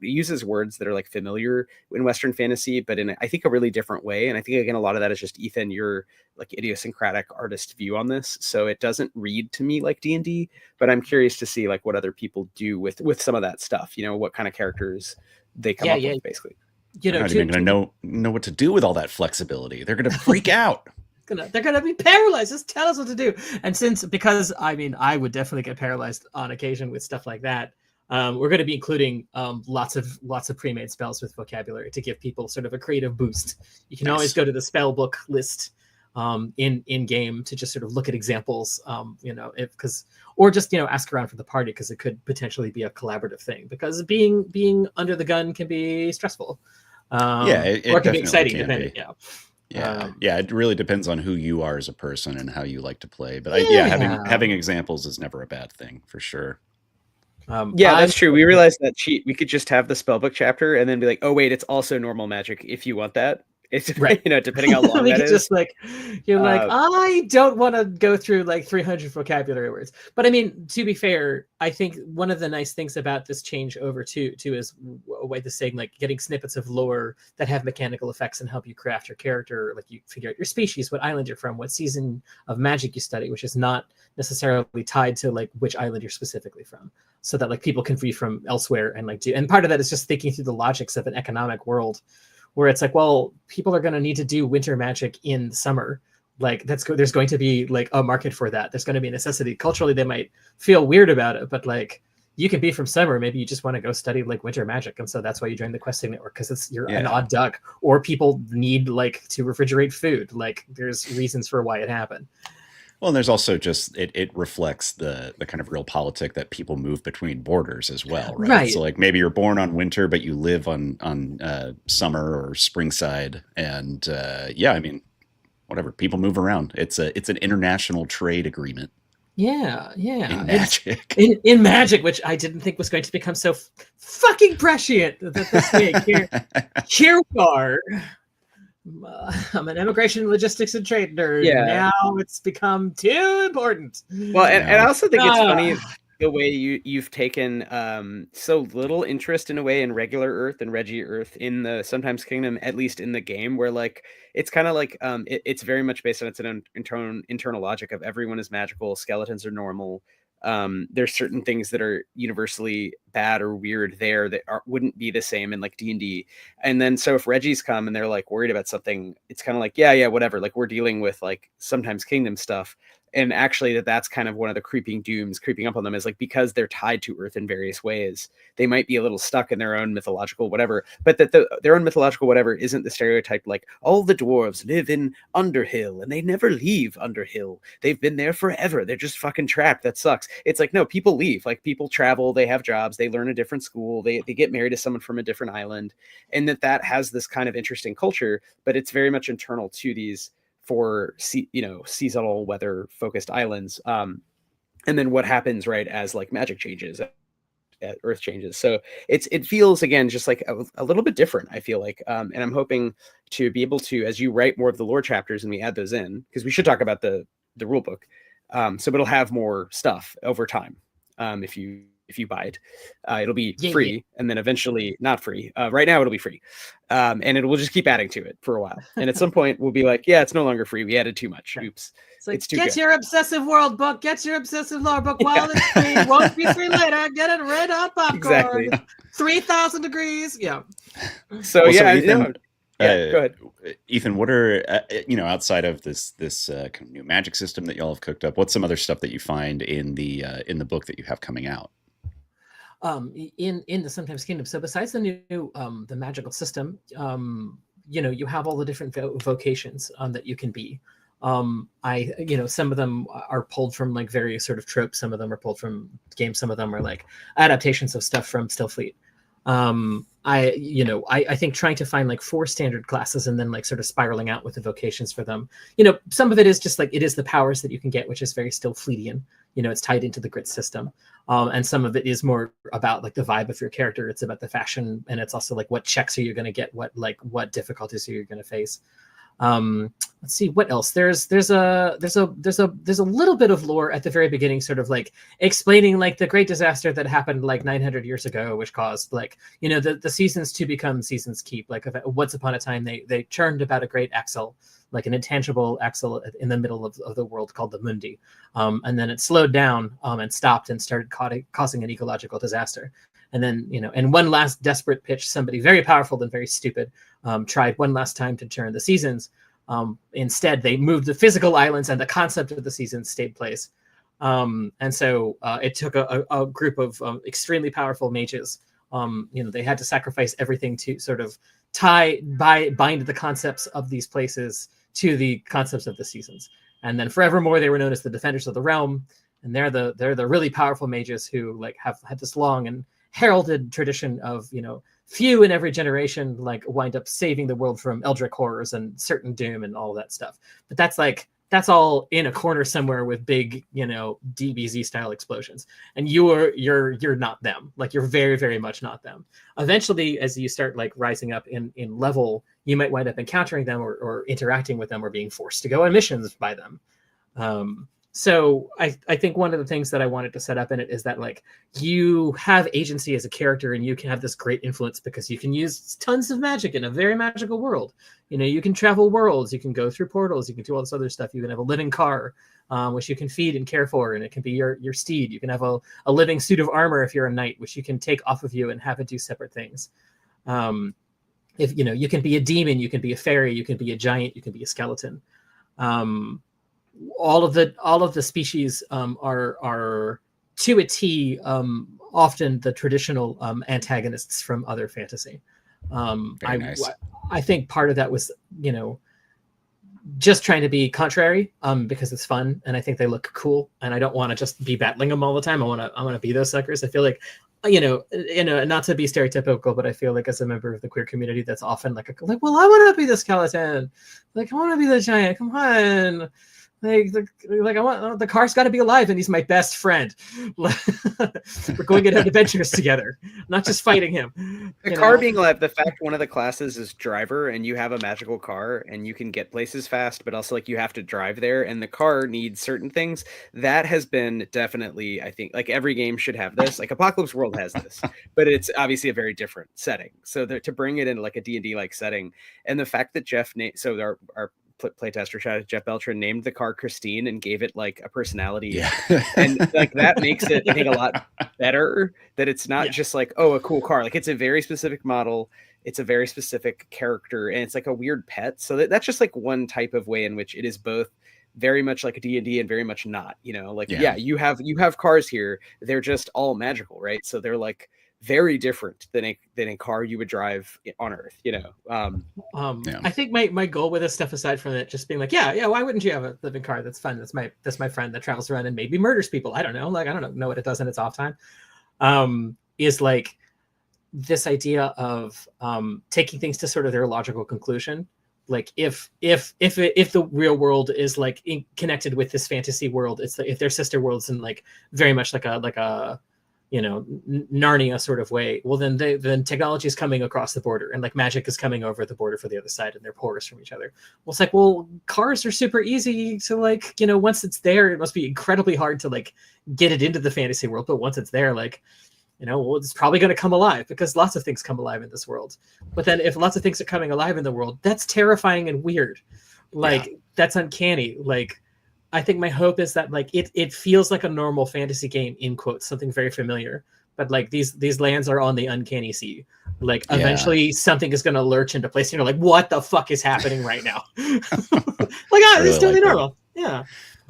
uses words that are like familiar in Western fantasy, but in I think a really different way. And I think again, a lot of that is just Ethan, your like idiosyncratic artist view on this. So it doesn't read to me like D&D, but I'm curious to see like what other people do with some of that stuff. What kind of characters they come up with, basically. They're not even going to know what to do with all that flexibility. They're going to freak out. They're gonna be paralyzed. Just tell us what to do. And because I would definitely get paralyzed on occasion with stuff like that. We're going to be including lots of pre-made spells with vocabulary to give people sort of a creative boost. You can always go to the spell book list in game to just sort of look at examples. Or just ask around for the party, because it could potentially be a collaborative thing. Because being under the gun can be stressful. Or it can be exciting, depending. Yeah, it really depends on who you are as a person and how you like to play. But having examples is never a bad thing, for sure. That's true. We realized that we could just have the spellbook chapter and then be like, oh wait, it's also normal magic if you want that. It's right. Depending how long that is. Just like I don't want to go through like 300 vocabulary words. But I mean, to be fair, I think one of the nice things about this change over to is Wythe is saying, like, getting snippets of lore that have mechanical effects and help you craft your character. Like, you figure out your species, what island you're from, what season of magic you study, which is not necessarily tied to like which island you're specifically from, so that like people can be from elsewhere and like do. And part of that is just thinking through the logics of an economic world, where it's like, well, people are going to need to do winter magic in summer. Like there's going to be like a market for that. There's going to be a necessity. Culturally, they might feel weird about it, but like you can be from summer. Maybe you just want to go study like winter magic. And so that's why you join the questing network, because you're an odd duck, or people need like to refrigerate food. Like there's reasons for why it happened. Well, and there's also just it reflects the kind of real politic that people move between borders as well, right? So like maybe you're born on winter, but you live on summer or spring side, and I mean, whatever, people move around. It's an international trade agreement. Yeah. In magic. In magic, which I didn't think was going to become so fucking prescient this week. Here we are. I'm an immigration, logistics, and trade nerd. Yeah. Now it's become too important. Well, and I also think it's funny the way you've taken so little interest in a way in regular Earth and Reggie Earth in the Sometimes Kingdom, at least in the game, where like it's kind of like it's very much based on its own internal logic of everyone is magical, skeletons are normal. There's certain things that are universally bad or weird there that wouldn't be the same in like D&D. And then so if Reggie's come and they're like worried about something, it's kind of like, yeah, whatever. Like we're dealing with like Sometimes Kingdom stuff. And actually that's kind of one of the creeping dooms creeping up on them, is like, because they're tied to Earth in various ways, they might be a little stuck in their own mythological whatever, but that their own mythological whatever isn't the stereotype like all the dwarves live in Underhill and they never leave Underhill. They've been there forever. They're just fucking trapped. That sucks. It's like, no, people leave. Like people travel, they have jobs, they learn a different school, they get married to someone from a different island, and that has this kind of interesting culture, but it's very much internal to these seasonal weather focused islands. And then what happens right as like magic changes, Earth changes. So it feels again just like a little bit different, I feel like. And I'm hoping to be able to, as you write more of the lore chapters and we add those in, because we should talk about the rule book. So it'll have more stuff over time. If you buy it, it'll be free, and then eventually not free. Right now it'll be free, and it will just keep adding to it for a while. And at some point we'll be like, yeah, it's no longer free. We added too much. Oops. It's like, get your obsessive world book, get your obsessive lore book while it's free. Won't be free later. Get it red hot popcorn. Exactly. 3,000 degrees. Yeah. So Ethan, go ahead. Ethan, what are outside of this kind of new magic system that y'all have cooked up, what's some other stuff that you find in the book that you have coming out? In the Sometimes Kingdom. So besides the new the magical system, you have all the different vocations that you can be. Some of them are pulled from like various sort of tropes. Some of them are pulled from games. Some of them are like adaptations of stuff from Stillfleet. I think trying to find like 4 standard classes and then like sort of spiraling out with the vocations for them. Some of it is just like, it is the powers that you can get, which is very Stillfleetian. It's tied into the grit system. And some of it is more about like the vibe of your character. It's about the fashion, and it's also like what checks are you going to get, what difficulties are you going to face. Let's see what else. There's a little bit of lore at the very beginning, sort of like explaining like the great disaster that happened like 900 years ago, which caused like the seasons to become seasons keep. Like once upon a time they churned about a great axle, like an intangible axle in the middle of the world called the Mundi, and then it slowed down and stopped and started causing an ecological disaster. And then, and one last desperate pitch, somebody very powerful and very stupid tried one last time to turn the seasons. Instead, they moved the physical islands, and the concept of the seasons stayed place. And so it took a group of extremely powerful mages. They had to sacrifice everything to sort of bind the concepts of these places to the concepts of the seasons. And then forevermore, they were known as the Defenders of the Realm. And they're the really powerful mages who like have had this long and heralded tradition of few in every generation like wind up saving the world from eldritch horrors and certain doom and all that stuff. But that's all in a corner somewhere with big DBZ style explosions, and you're not them. Like you're very, very much not them. Eventually, as you start like rising up in level, you might wind up encountering them or interacting with them or being forced to go on missions by them. So I think one of the things that I wanted to set up in it is that like you have agency as a character, and you can have this great influence because you can use tons of magic in a very magical world. You can travel worlds, you can go through portals, you can do all this other stuff. You can have a living car, which you can feed and care for, and it can be your steed. You can have a living suit of armor if you're a knight, which you can take off of you and have it do separate things. If you can be a demon, you can be a fairy, you can be a giant, you can be a skeleton. All of the species are to a T often the traditional antagonists from other fantasy. Nice. I think part of that was just trying to be contrary because it's fun, and I think they look cool, and I don't want to just be battling them all the time. I want to be those suckers. I feel like not to be stereotypical, but I feel like as a member of the queer community, that's often like well, I want to be the skeleton, like I want to be the giant. Come on. Like I want the car's got to be alive, and he's my best friend. We're going on adventures together, not just fighting him. The car being alive, the fact one of the classes is driver, and you have a magical car, and you can get places fast, but also like you have to drive there, and the car needs certain things. That has been definitely, I think, like every game should have this. Like Apocalypse World has this, but it's obviously a very different setting. So to bring it into like a D&D like setting, and the fact that our playtester Jeff Beltran named the car Christine and gave it like a personality, and like that makes it I think a lot better, that it's not just like, oh, a cool car. Like it's a very specific model, it's a very specific character, and it's like a weird pet. So that's just like one type of way in which it is both very much like a D&D and very much not, you have cars here, they're just all magical, right? So they're like very different than a car you would drive on Earth, I think my goal with this stuff, aside from it just being like, why wouldn't you have a living car that's fun, that's my friend that travels around and maybe murders people, I don't know what it does in its off time, is like this idea of taking things to sort of their logical conclusion. Like if the real world is like connected with this fantasy world, it's like if their sister worlds in like very much like a Narnia sort of way, well then technology is coming across the border, and like magic is coming over the border for the other side, and they're porous from each other. Well, it's like, well, cars are super easy to like, once it's there, it must be incredibly hard to like get it into the fantasy world, but once it's there, like, well, it's probably going to come alive, because lots of things come alive in this world. But then if lots of things are coming alive in the world, that's terrifying and weird. Like that's uncanny. Like I think my hope is that like it feels like a normal fantasy game, in quotes, something very familiar, but like these lands are on the uncanny sea. Like eventually something is going to lurch into place, and you're like, what the fuck is happening right now? It's totally normal. Yeah.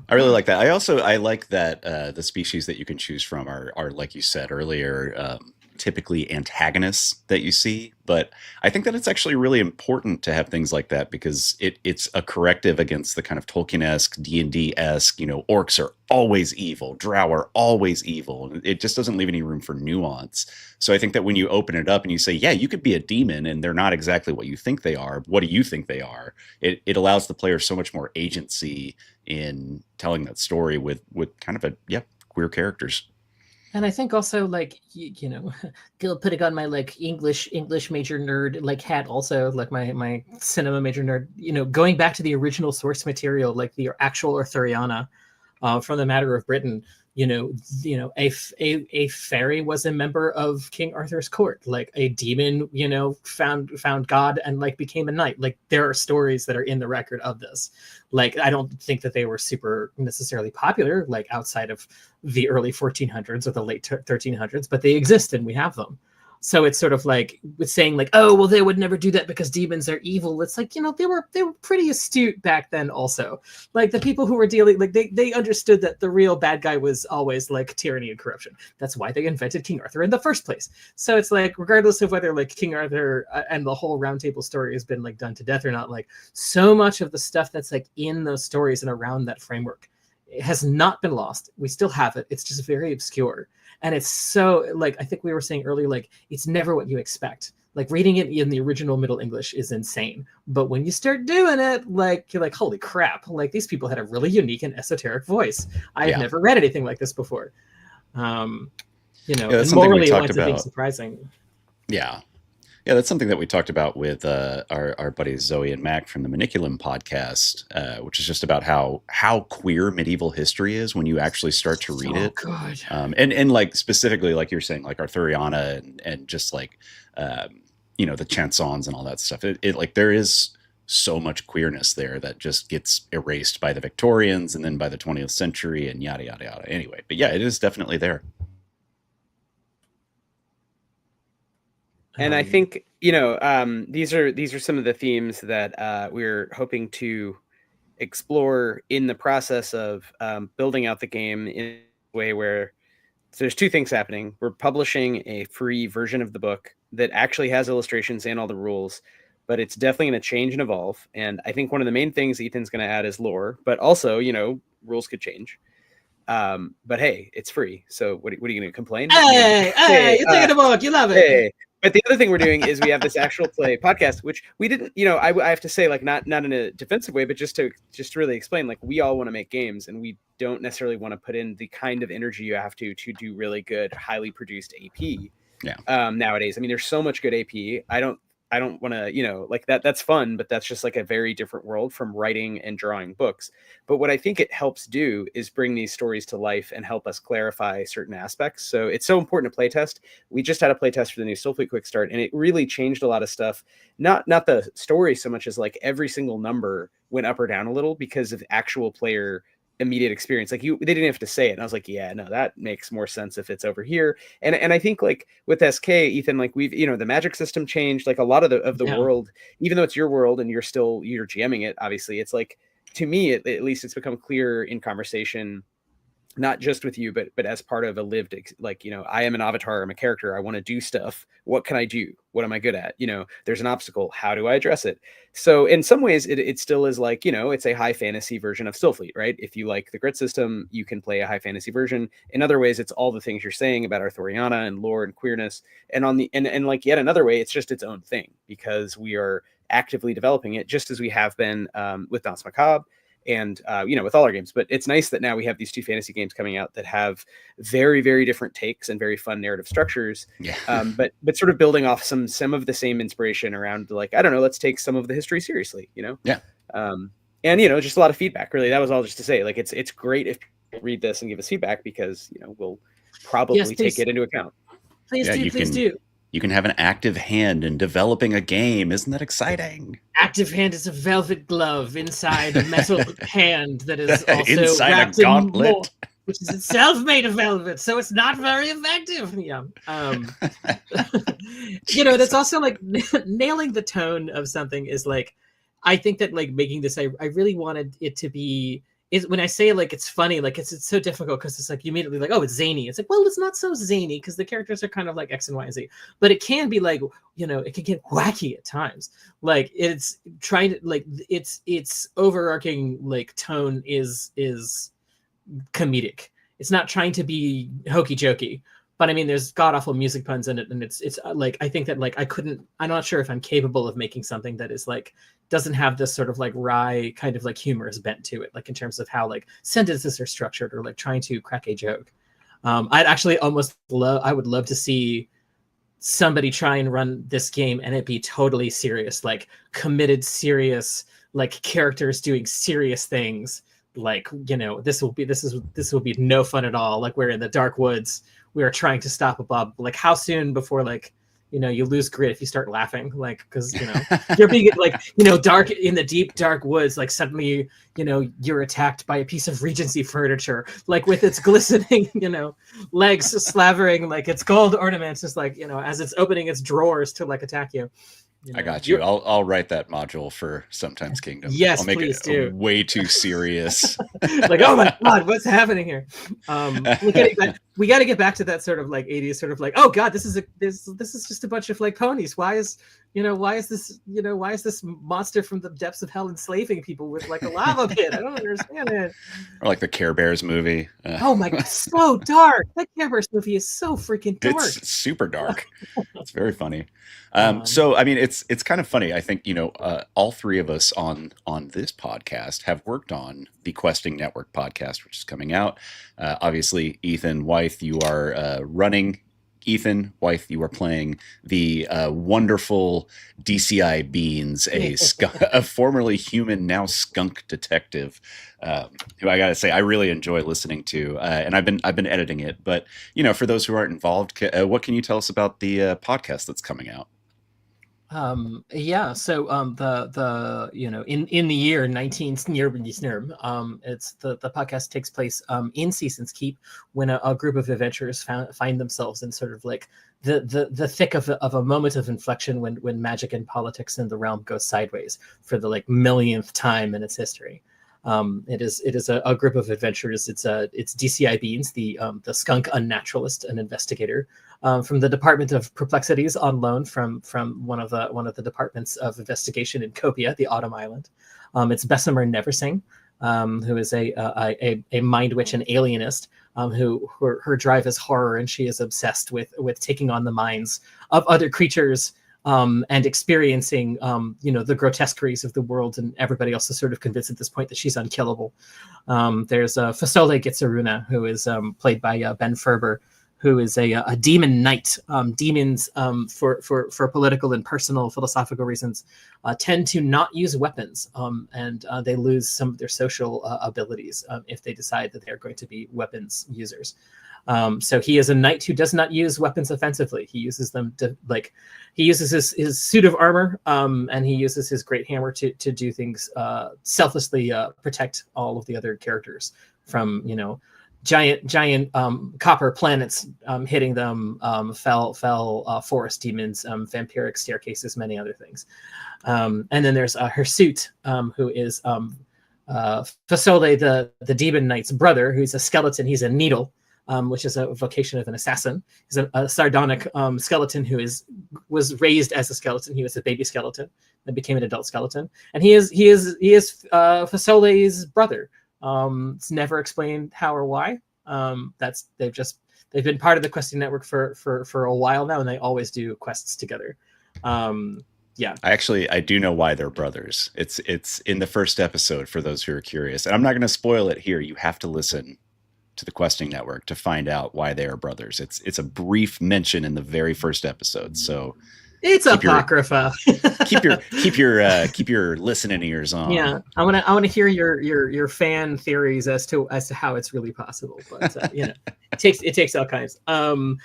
I really like that. I like that the species that you can choose from are like you said earlier, typically antagonists that you see. But I think that it's actually really important to have things like that, because it's a corrective against the kind of Tolkien-esque, D&D-esque, orcs are always evil, drow are always evil. It just doesn't leave any room for nuance. So I think that when you open it up and you say, yeah, you could be a demon and they're not exactly what you think they are, what do you think they are? It allows the player so much more agency in telling that story with kind of queer characters. And I think also, like, putting on my like English major nerd like hat, also like my cinema major nerd, going back to the original source material, like the actual Arthuriana from the Matter of Britain, a fairy was a member of King Arthur's court, like a demon, found God and like became a knight. Like there are stories that are in the record of this. Like I don't think that they were super necessarily popular, like outside of the early 1400s or the late 1300s, but they exist and we have them. So it's sort of like with saying like, oh, well, they would never do that because demons are evil. It's like, they were pretty astute back then also. Like the people who were dealing, like they understood that the real bad guy was always like tyranny and corruption. That's why they invented King Arthur in the first place. So it's like, regardless of whether like King Arthur and the whole Round Table story has been like done to death or not, like so much of the stuff that's like in those stories and around that framework, it has not been lost. We still have it. It's just very obscure. And it's so, like, I think we were saying earlier, like, it's never what you expect. Like, reading it in the original Middle English is insane. But when you start doing it, like, you're like, holy crap. Like, these people had a really unique and esoteric voice. I've never read anything like this before. And morally, it winds up being surprising. Yeah. Yeah, that's something that we talked about with our buddies Zoe and Mac from the Maniculum podcast, which is just about how queer medieval history is when you actually start to read it. Good. And like specifically, like you're saying, like Arthuriana and just like the chansons and all that stuff. It like there is so much queerness there that just gets erased by the Victorians and then by the 20th century and yada yada yada. Anyway, but yeah, it is definitely there. And I think, these are some of the themes that we're hoping to explore in the process of building out the game in a way where there's two things happening. We're publishing a free version of the book that actually has illustrations and all the rules, but it's definitely going to change and evolve. And I think one of the main things Ethan's going to add is lore, but also, rules could change. But hey, it's free. So what are you going to complain? Hey, you're taking the book. You love it. Hey. But the other thing we're doing is we have this actual play podcast, which we didn't, I have to say, like, not in a defensive way, but just to really explain, like, we all want to make games and we don't necessarily want to put in the kind of energy you have to do really good, highly produced AP. Yeah. Nowadays. I mean, there's so much good AP. I don't want to, like that's fun, but that's just like a very different world from writing and drawing books. But what I think it helps do is bring these stories to life and help us clarify certain aspects. So it's so important to playtest. We just had a playtest for the new Stillfleet Quick Start, and it really changed a lot of stuff. Not the story so much as like every single number went up or down a little because of actual player immediate experience. Like they didn't have to say it. And I was like, yeah, no, that makes more sense if it's over here. And I think like with SK, Ethan, like we've, the magic system changed, like a lot of the world, even though it's your world and you're GMing it, obviously it's like, to me, at least it's become clear in conversation, not just with you, but as part of a lived, like, I am an avatar, I'm a character, I want to do stuff. What can I do? What am I good at? There's an obstacle. How do I address it? So in some ways it still is like, it's a high fantasy version of Stillfleet, right? If you like the grit system, you can play a high fantasy version. In other ways, it's all the things you're saying about Arthuriana and lore and queerness. And and like yet another way, it's just its own thing because we are actively developing it just as we have been with Danse Macabre. And, with all our games, but it's nice that now we have these two fantasy games coming out that have very, very different takes and very fun narrative structures. Yeah. But sort of building off some of the same inspiration around, like, I don't know, let's take some of the history seriously, Yeah. And, just a lot of feedback, really. That was all just to say, like, it's great if you read this and give us feedback because, we'll probably take it into account. Please do. You can have an active hand in developing a game. Isn't that exciting? Active hand is a velvet glove inside a metal hand that is also inside wrapped a gauntlet, in more, which is itself made of velvet, so it's not very effective. Yeah. That's also like nailing the tone of something is like, I think that like making this, I really wanted it to be is when I say like it's funny, like it's so difficult because it's like you immediately like, oh, it's zany. It's like, well, it's not so zany because the characters are kind of like X and Y and Z, but it can be like, you know, it can get wacky at times. Like it's trying to like its overarching like tone is comedic. It's not trying to be hokey jokey. But I mean, there's god awful music puns in it, and it's like I think that like I'm not sure if I'm capable of making something that is like doesn't have this sort of like wry kind of like humorous bent to it, like in terms of how like sentences are structured or like trying to crack a joke. I'd actually I would love to see somebody try and run this game and it be totally serious, like committed, serious, like characters doing serious things. Like, you know, this will be no fun at all. Like we're in the dark woods. We are trying to stop a mob. Like how soon before like, you know, you lose grit if you start laughing, like, because, you know, you're being like, you know, dark in the deep, dark woods, like suddenly, you know, you're attacked by a piece of Regency furniture, like with its glistening, you know, legs slavering, like its gold ornaments, just like, you know, as it's opening its drawers to like attack you. You know, I got you. I'll write that module for Sometimes Kingdom. Yes, I'll make please it do. way too serious. Like, oh my god, what's happening here? We got to get back to that sort of like 80s sort of like, oh god, this is just a bunch of like ponies. Why is this monster from the depths of hell enslaving people with like a lava pit? I don't understand it. Or like the Care Bears movie. Oh my god, so dark. That Care Bears movie is so freaking dark. It's super dark. It's very funny. So I mean, it's kind of funny. I think, you know, all three of us on this podcast have worked on the Questing Network podcast, which is coming out. Obviously, Ethan, Wythe, you are running. Ethan, Wythe, you are playing the wonderful DCI Beans, a formerly human, now skunk detective, who I gotta say I really enjoy listening to, and I've been editing it. But you know, for those who aren't involved, what can you tell us about the podcast that's coming out? The you know, in the year 19 it's the podcast takes place in Season's Keep, when a group of adventurers find themselves in sort of like the thick of a moment of inflection when magic and politics in the realm goes sideways for the like millionth time in its history. It is a group of adventurers. It's DCI Beans, the skunk unnaturalist, an investigator from the Department of Perplexities on loan from one of the departments of investigation in Copia, the Autumn Island. It's Bessemer Neversing, who is a mind witch and alienist, who her drive is horror, and she is obsessed with taking on the minds of other creatures. And experiencing, you know, the grotesqueries of the world, and everybody else is sort of convinced at this point that she's unkillable. There's Fasole Gitsaruna, who is played by Ben Ferber, who is a demon knight. Demons, for political and personal philosophical reasons, tend to not use weapons, and they lose some of their social abilities if they decide that they're going to be weapons users. So he is a knight who does not use weapons offensively. He uses them to he uses his suit of armor, and he uses his great hammer to do things selflessly, protect all of the other characters from, you know, giant copper planets hitting them, fell forest demons, vampiric staircases, many other things. And then there's Hirsute, who is Fasole, the demon knight's brother, who's a skeleton. He's a needle. Which is a vocation of an assassin. He's a sardonic skeleton who was raised as a skeleton. He was a baby skeleton, then became an adult skeleton, and he is Fasole's brother. It's never explained how or why. They've been part of the Questing Network for a while now, and they always do quests together. Yeah, I do know why they're brothers. It's in the first episode for those who are curious, and I'm not going to spoil it here. You have to listen to the Questing Network to find out why they are brothers. It's a brief mention in the very first episode, so it's apocrypha. keep your listening ears on. Yeah, I want to hear your fan theories as to how it's really possible. But you know, it takes all kinds. And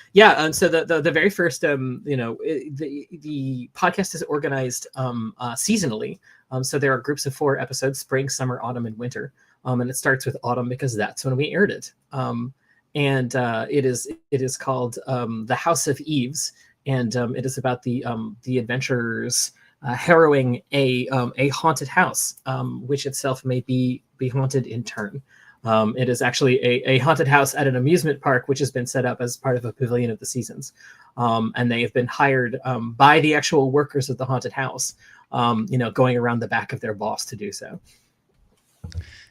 so the very first you know, the podcast is organized seasonally. So there are groups of 4 episodes: spring, summer, autumn, and winter. And it starts with autumn because that's when we aired it. It is called The House of Eves, and it is about the adventurers harrowing a haunted house, which itself may be haunted in turn. It is actually a haunted house at an amusement park, which has been set up as part of a pavilion of the seasons. And they have been hired by the actual workers of the haunted house, going around the back of their boss to do so.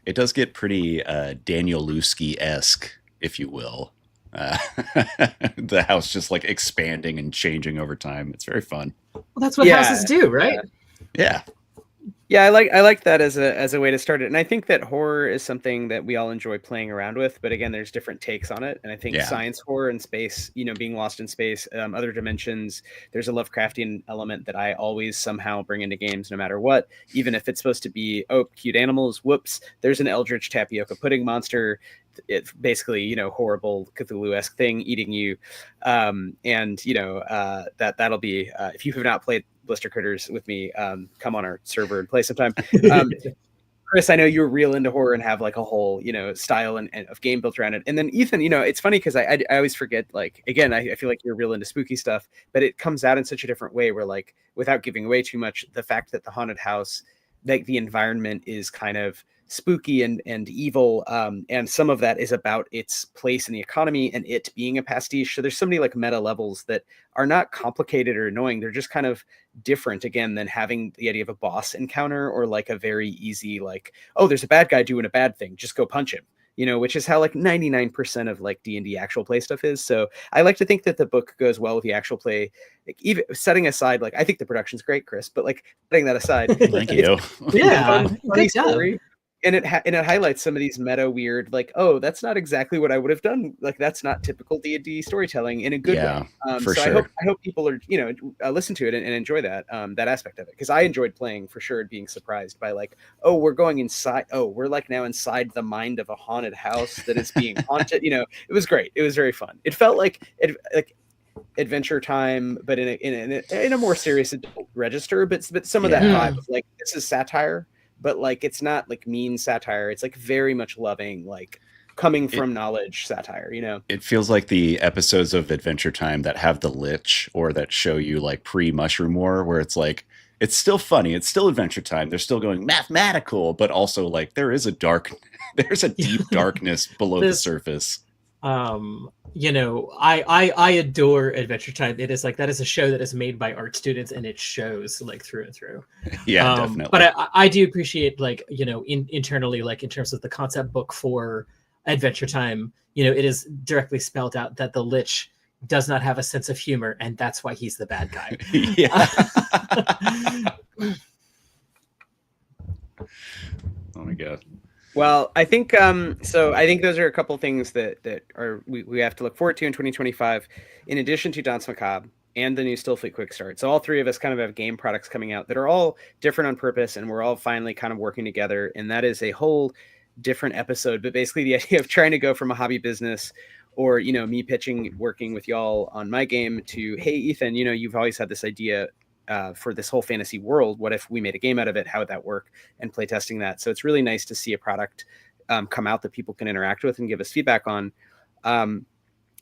It does get pretty Daniel Lusky-esque, if you will. The house just like expanding and changing over time. It's very fun. Well, that's what houses do, right? Yeah. Yeah, I like that as a way to start it. And I think that horror is something that we all enjoy playing around with, but again, there's different takes on it. And I think science horror and space, being lost in space, other dimensions, there's a Lovecraftian element that I always somehow bring into games no matter what, even if it's supposed to be, oh, cute animals, whoops, there's an eldritch tapioca pudding monster. It's basically, horrible Cthulhu-esque thing eating you. That'll be, if you have not played Blister Critters with me, come on our server and play sometime. Chris, I know you're real into horror and have like a whole, style and of game built around it. And then Ethan, it's funny because I always forget, like, again, I feel like you're real into spooky stuff, but it comes out in such a different way where, like, without giving away too much, the fact that the haunted house, like the environment is kind of spooky and evil, and some of that is about its place in the economy and it being a pastiche. So there's so many like meta levels that are not complicated or annoying. They're just kind of different, again, than having the idea of a boss encounter or like a very easy, like, oh, there's a bad guy doing a bad thing, just go punch him, which is how like 99% of like D&D actual play stuff is. So I like to think that the book goes well with the actual play, like, even setting aside, like, I think the production's great, Chris, but like setting that aside, thank you. Yeah, funny story. And it highlights some of these meta weird, like, oh, that's not exactly what I would have done. Like, that's not typical D&D storytelling in a good way. For so sure. I hope people are, listen to it and enjoy that aspect of it. Because I enjoyed playing for sure, being surprised by like, oh, we're going inside. Oh, we're like now inside the mind of a haunted house that is being haunted. It was great. It was very fun. It felt like Adventure Time, but in a more serious adult register. But some of that vibe of like, this is satire. But like, it's not like mean satire. It's like very much loving, like coming from knowledge satire, It feels like the episodes of Adventure Time that have the Lich or that show you like pre-Mushroom War, where it's like, it's still funny. It's still Adventure Time. They're still going mathematical, but also like there's a deep darkness below the surface. I adore Adventure Time. It is like, that is a show that is made by art students and it shows like through and through. Yeah, definitely. But I do appreciate, like, internally, like in terms of the concept book for Adventure Time, it is directly spelled out that the Lich does not have a sense of humor, and that's why he's the bad guy. Yeah. Oh my God. Well, I think so. I think those are a couple things that are we have to look forward to in 2025. In addition to Danse Macabre and the new Stillfleet Quick Start, so all three of us kind of have game products coming out that are all different on purpose, and we're all finally kind of working together. And that is a whole different episode. But basically, the idea of trying to go from a hobby business, or me pitching, working with y'all on my game, to, hey, Ethan, you've always had this idea for this whole fantasy world. What if we made a game out of it? How would that work? And play testing that. So it's really nice to see a product come out that people can interact with and give us feedback on.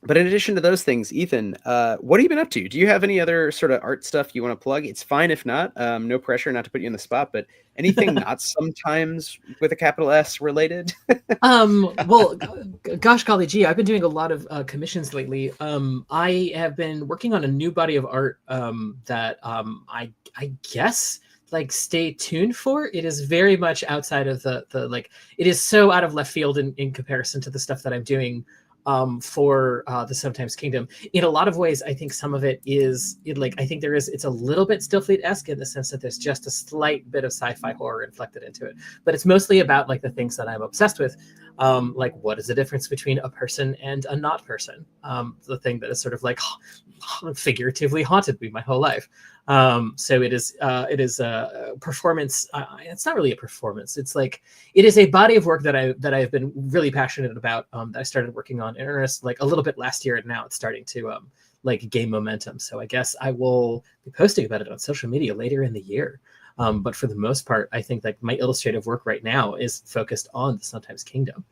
But in addition to those things, Ethan, what have you been up to? Do you have any other sort of art stuff you want to plug? It's fine if not. No pressure, not to put you in the spot, but anything not sometimes with a capital S related? Well, gosh golly gee, I've been doing a lot of commissions lately. I have been working on a new body of art that I guess, like, stay tuned for. It is very much outside of the like, it is so out of left field in comparison to the stuff that I'm doing for the Sometimes Kingdom. In a lot of ways, I think some of it is, it's a little bit Stillfleet-esque in the sense that there's just a slight bit of sci-fi horror inflected into it. But it's mostly about like the things that I'm obsessed with. Like, what is the difference between a person and a not person? The thing that is sort of like figuratively haunted me my whole life. So it is a performance. It's not really a performance. It's like, it is a body of work that I've been really passionate about. That I started working on in earnest like a little bit last year, and now it's starting to like gain momentum. So I guess I will be posting about it on social media later in the year. But for the most part, I think like my illustrative work right now is focused on the Sometimes Kingdom.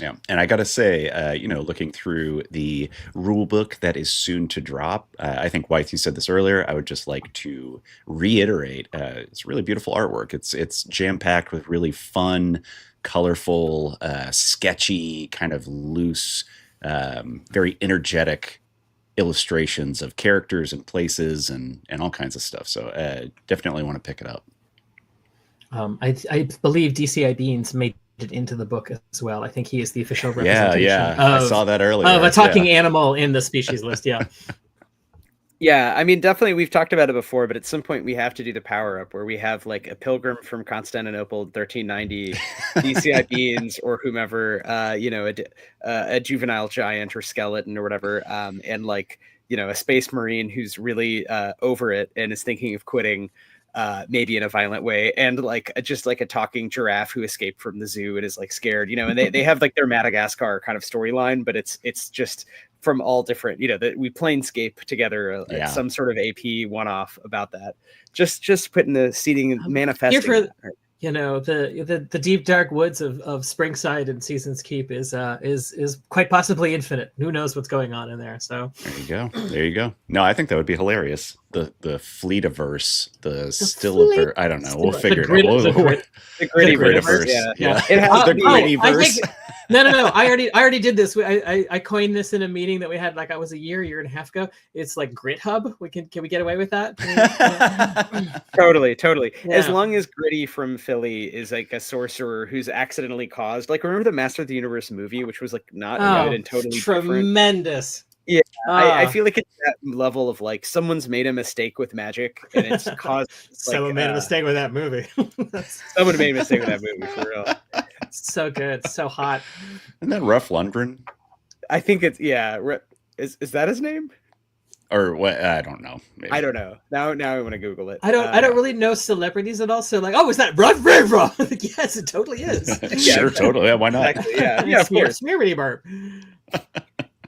Yeah, and I gotta say, looking through the rule book that is soon to drop, I think Wythe, you said this earlier. I would just like to reiterate, it's really beautiful artwork. It's jam packed with really fun, colorful, sketchy, kind of loose, very energetic illustrations of characters and places and all kinds of stuff. So definitely want to pick it up. I believe DCI Beans made it into the book as well. I think he is the official representation. I saw that earlier. Of a talking animal in the species list. Yeah. Yeah, I mean, definitely we've talked about it before, but at some point we have to do the power up where we have like a pilgrim from Constantinople 1390, DCI Beans or whomever, a juvenile giant or skeleton or whatever, and like, a space marine who's really over it and is thinking of quitting. Maybe in a violent way, and like just like a talking giraffe who escaped from the zoo and is like scared, and they have like their Madagascar kind of storyline, but it's just from all different, that we planescape together some sort of AP one-off about that. Just putting the seeding manifesting. The deep dark woods of Springside and Seasons Keep is quite possibly infinite. Who knows what's going on in there? So there you go. No, I think that would be hilarious. The Fleetaverse, the Stillaverse. I don't know. We'll figure it out. The Grittyverse. Yeah. It has the Grittyverse. No. I already did this. I coined this in a meeting that we had. Like I was a year and a half ago. It's like Grit Hub. Can we get away with that? Totally. Yeah. As long as Gritty from Philly is like a sorcerer who's accidentally caused. Like remember the Master of the Universe movie, which was like not good and totally tremendous. Different? Yeah, I feel like it's that level of like someone's made a mistake with magic and it's caused. Someone made a mistake with that movie. Someone made a mistake with that movie for real. So good, so hot. Isn't that Ruff Lundgren? I think it's Is that his name? Or what? I don't know. Maybe. I don't know. Now I want to Google it. I don't really know celebrities at all. So like, is that Ruff Lundgren? Yes, it totally is. Sure, totally. Yeah, why not? Exactly, yeah. Of course. Smear burp.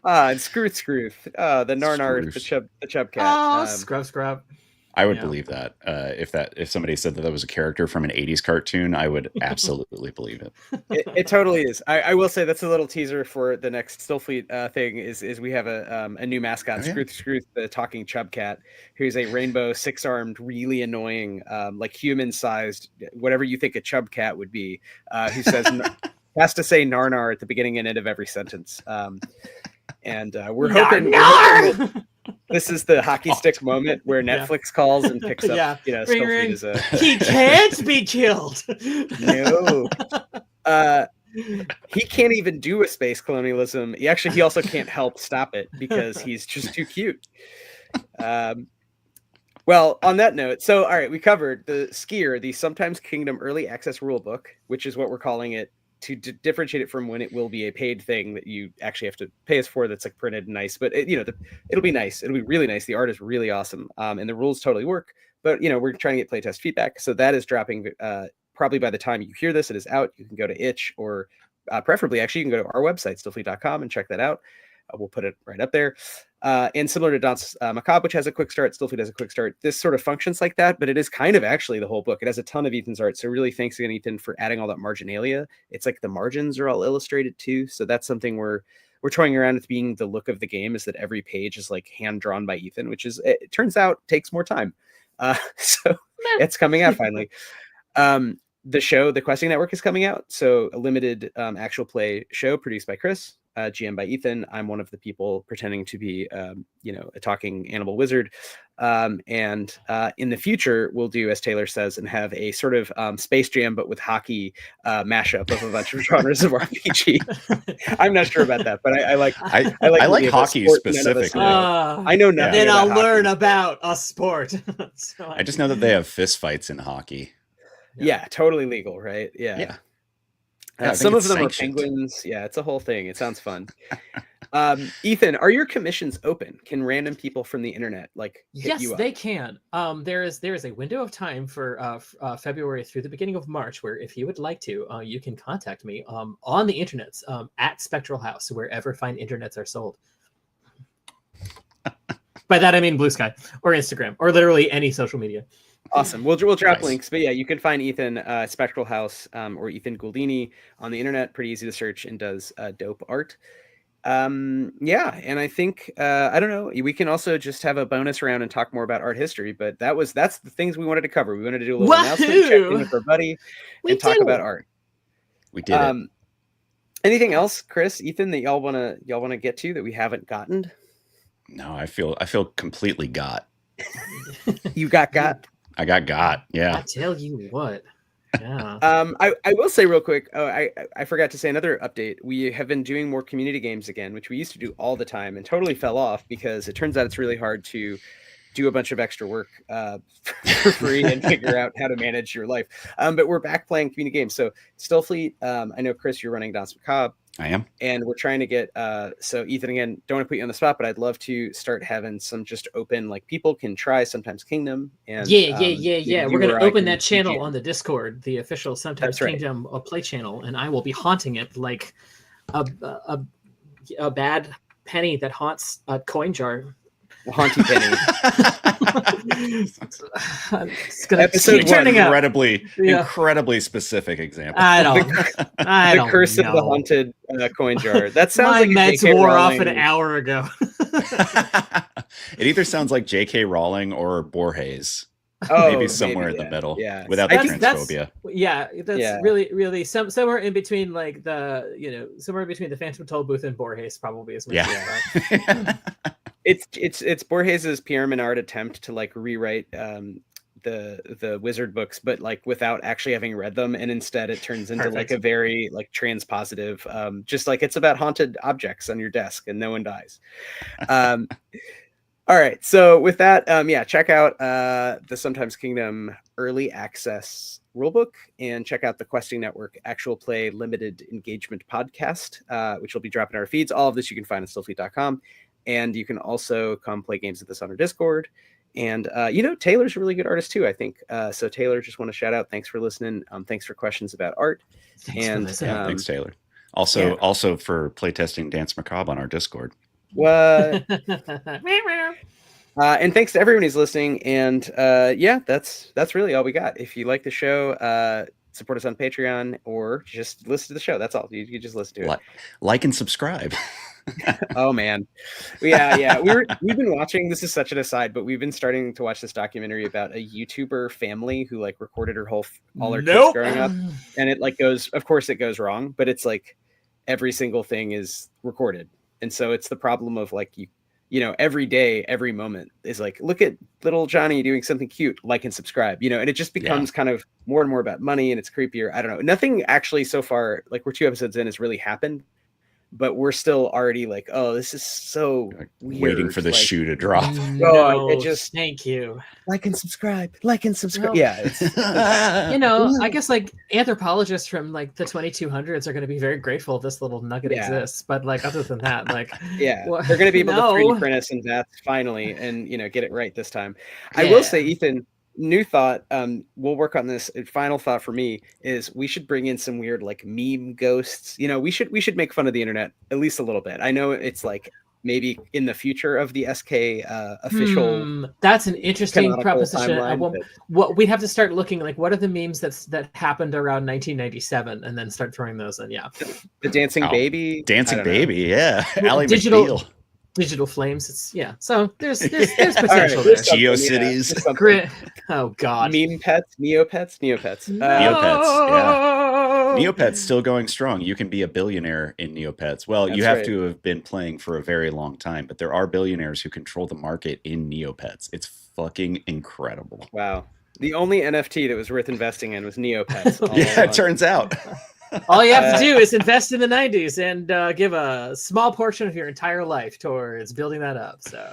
And Scrooth, the Narnar, the chub cat. Oh, scrub. I would believe that. If somebody said that was a character from an 80s cartoon, I would absolutely believe it. It totally is. I will say that's a little teaser for the next Stillfleet thing is we have a new mascot, Scrooth, the talking chub cat, who's a rainbow 6-armed, really annoying, like human-sized, whatever you think a chub cat would be, who says has to say Narnar at the beginning and end of every sentence. And we're hoping this is the hockey stick moment where Netflix calls and picks up, Stillfleet as a... He can't be killed. No. He can't even do a space colonialism. He also can't help stop it because he's just too cute. Well, on that note, so all right, we covered the Skier, the Sometimes Kingdom Early Access Rulebook, which is what we're calling it, to differentiate it from when it will be a paid thing that you actually have to pay us for, that's like printed and nice, but it'll be nice. It'll be really nice. The art is really awesome. And the rules totally work, but we're trying to get playtest feedback. So that is dropping probably by the time you hear this, it is out. You can go to itch or preferably actually you can go to our website, stillfleet.com, and check that out. We'll put it right up there. And similar to Danse Macabre, which has a quick start, Stillfleet has a quick start. This sort of functions like that, but it is kind of actually the whole book. It has a ton of Ethan's art. So really thanks again, Ethan, for adding all that marginalia. It's like the margins are all illustrated too. So that's something we're toying around with, being the look of the game, is that every page is like hand drawn by Ethan, which is, it turns out, takes more time. So it's coming out finally. The show, The Questing Network, is coming out. So a limited actual play show produced by Chris, GM by Ethan. I'm one of the people pretending to be, a talking animal wizard. And in the future, we'll do, as Taylor says, and have a sort of Space Jam, but with hockey mashup of a bunch of genres of RPG. I'm not sure about that, but I like hockey specifically. I know nothing. Then I'll learn about a sport. So I just know that they have fist fights in hockey. Yeah, totally legal, right? Yeah. Some of them sanctioned. Are penguins. Yeah, it's a whole thing. It sounds fun. Ethan, are your commissions open? Can random people from the internet hit you up? They can. There is a window of time for February through the beginning of March where, if you would like to, you can contact me on the internets at Spectral House, wherever fine internets are sold. By that I mean Blue Sky or Instagram or literally any social media. Awesome. We'll drop Nice. links, but yeah, you can find Ethan Spectral House or Ethan Gouldini on the internet. Pretty easy to search and does dope art. Yeah, and I think I don't know, we can also just have a bonus round and talk more about art history, but that's the things we wanted to cover. We wanted to do a little announcement, check in with our buddy, and talk about art. We did it. Anything else, Chris, Ethan, that y'all wanna get to that we haven't gotten? No, I feel completely got. You got I got. Yeah. I tell you what. Yeah. I will say real quick, I forgot to say another update. We have been doing more community games again, which we used to do all the time and totally fell off because it turns out it's really hard to do a bunch of extra work for free and figure out how to manage your life. But we're back playing community games. So Stillfleet, I know, Chris, you're running Danse Macabre. I am. And we're trying to get, so Ethan, again, don't want to put you on the spot, but I'd love to start having some just open, like people can try Sometimes Kingdom. And yeah. We're going to open that channel on the Discord, the official Sometimes Kingdom play channel, and I will be haunting it like a bad penny that haunts a coin jar. Haunty penny. It's gonna keep turning out. Incredibly specific example. I don't the curse know. of the haunted coin jar. That sounds my like meds J.K. wore Rowling. off an hour ago. It either sounds like J.K. Rowling or Borges. Oh, maybe somewhere in the middle. Yeah, without the transphobia. That's really somewhere in between, like somewhere between the Phantom Tollbooth and Borges probably is. It's Borges's Pierre Menard attempt to like rewrite the wizard books, but like without actually having read them, and instead it turns into like a very like transpositive, just like it's about haunted objects on your desk and no one dies. All right, so with that, check out the Sometimes Kingdom early access rulebook, and check out the Questing Network Actual Play Limited Engagement podcast, which will be dropping our feeds. All of this you can find at stillfleet.com. And you can also come play games with us on our Discord. And, Taylor's a really good artist too, I think. So Taylor, just want to shout out. Thanks for listening. Thanks for questions about art. Thanks, Taylor. Also for playtesting Danse Macabre on our Discord. What? And thanks to everyone who's listening. And that's really all we got. If you like the show, support us on Patreon or just listen to the show. That's all. You just listen to it. Like and subscribe. Oh man, yeah. We've been watching. This is such an aside, but we've been starting to watch this documentary about a YouTuber family who like recorded all her kids growing up, and it like goes. Of course, it goes wrong, but it's like every single thing is recorded, and so it's the problem of like every day, every moment is like, look at little Johnny doing something cute, like and subscribe, and it just becomes kind of more and more about money, and it's creepier. I don't know. Nothing actually so far, like we're 2 episodes in, has really happened. But we're still already like, oh, this is so weird. Waiting for the shoe to drop. Thank you. Like and subscribe. Well, yeah, it's, I guess like anthropologists from like the 2200s are going to be very grateful this little nugget exists. But like other than that, like they're going to be able to 3D print us and that finally, and get it right this time. I will say, Ethan, new thought, we'll work on this. Final thought for me is we should bring in some weird like meme ghosts. We should make fun of the internet at least a little bit. I know it's like maybe in the future of the SK official. That's an interesting proposition. We'd have to start looking like what are the memes that happened around 1997 and then start throwing those in. The dancing baby. Yeah. Ally McBeal. Digital flames. So there's potential there. GeoCities. Oh god. Meme pets, Neopets. Neopets still going strong. You can be a billionaire in Neopets. Well, you have to have been playing for a very long time, but there are billionaires who control the market in Neopets. It's fucking incredible. Wow. The only NFT that was worth investing in was Neopets. It turns out. All you have to do is invest in the 90s and give a small portion of your entire life towards building that up. So,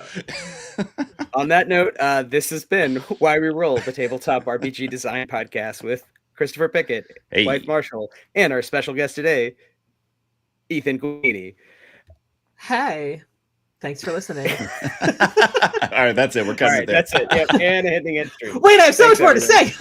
on that note, this has been Why We Roll, the tabletop RPG design podcast with Christopher Pickett, Wythe Marschall, and our special guest today, Ethan Gouldini. Hey, thanks for listening. All right, that's it. We're cutting it there. That's it. Yep, and hitting it. Wait, I have so much more to say.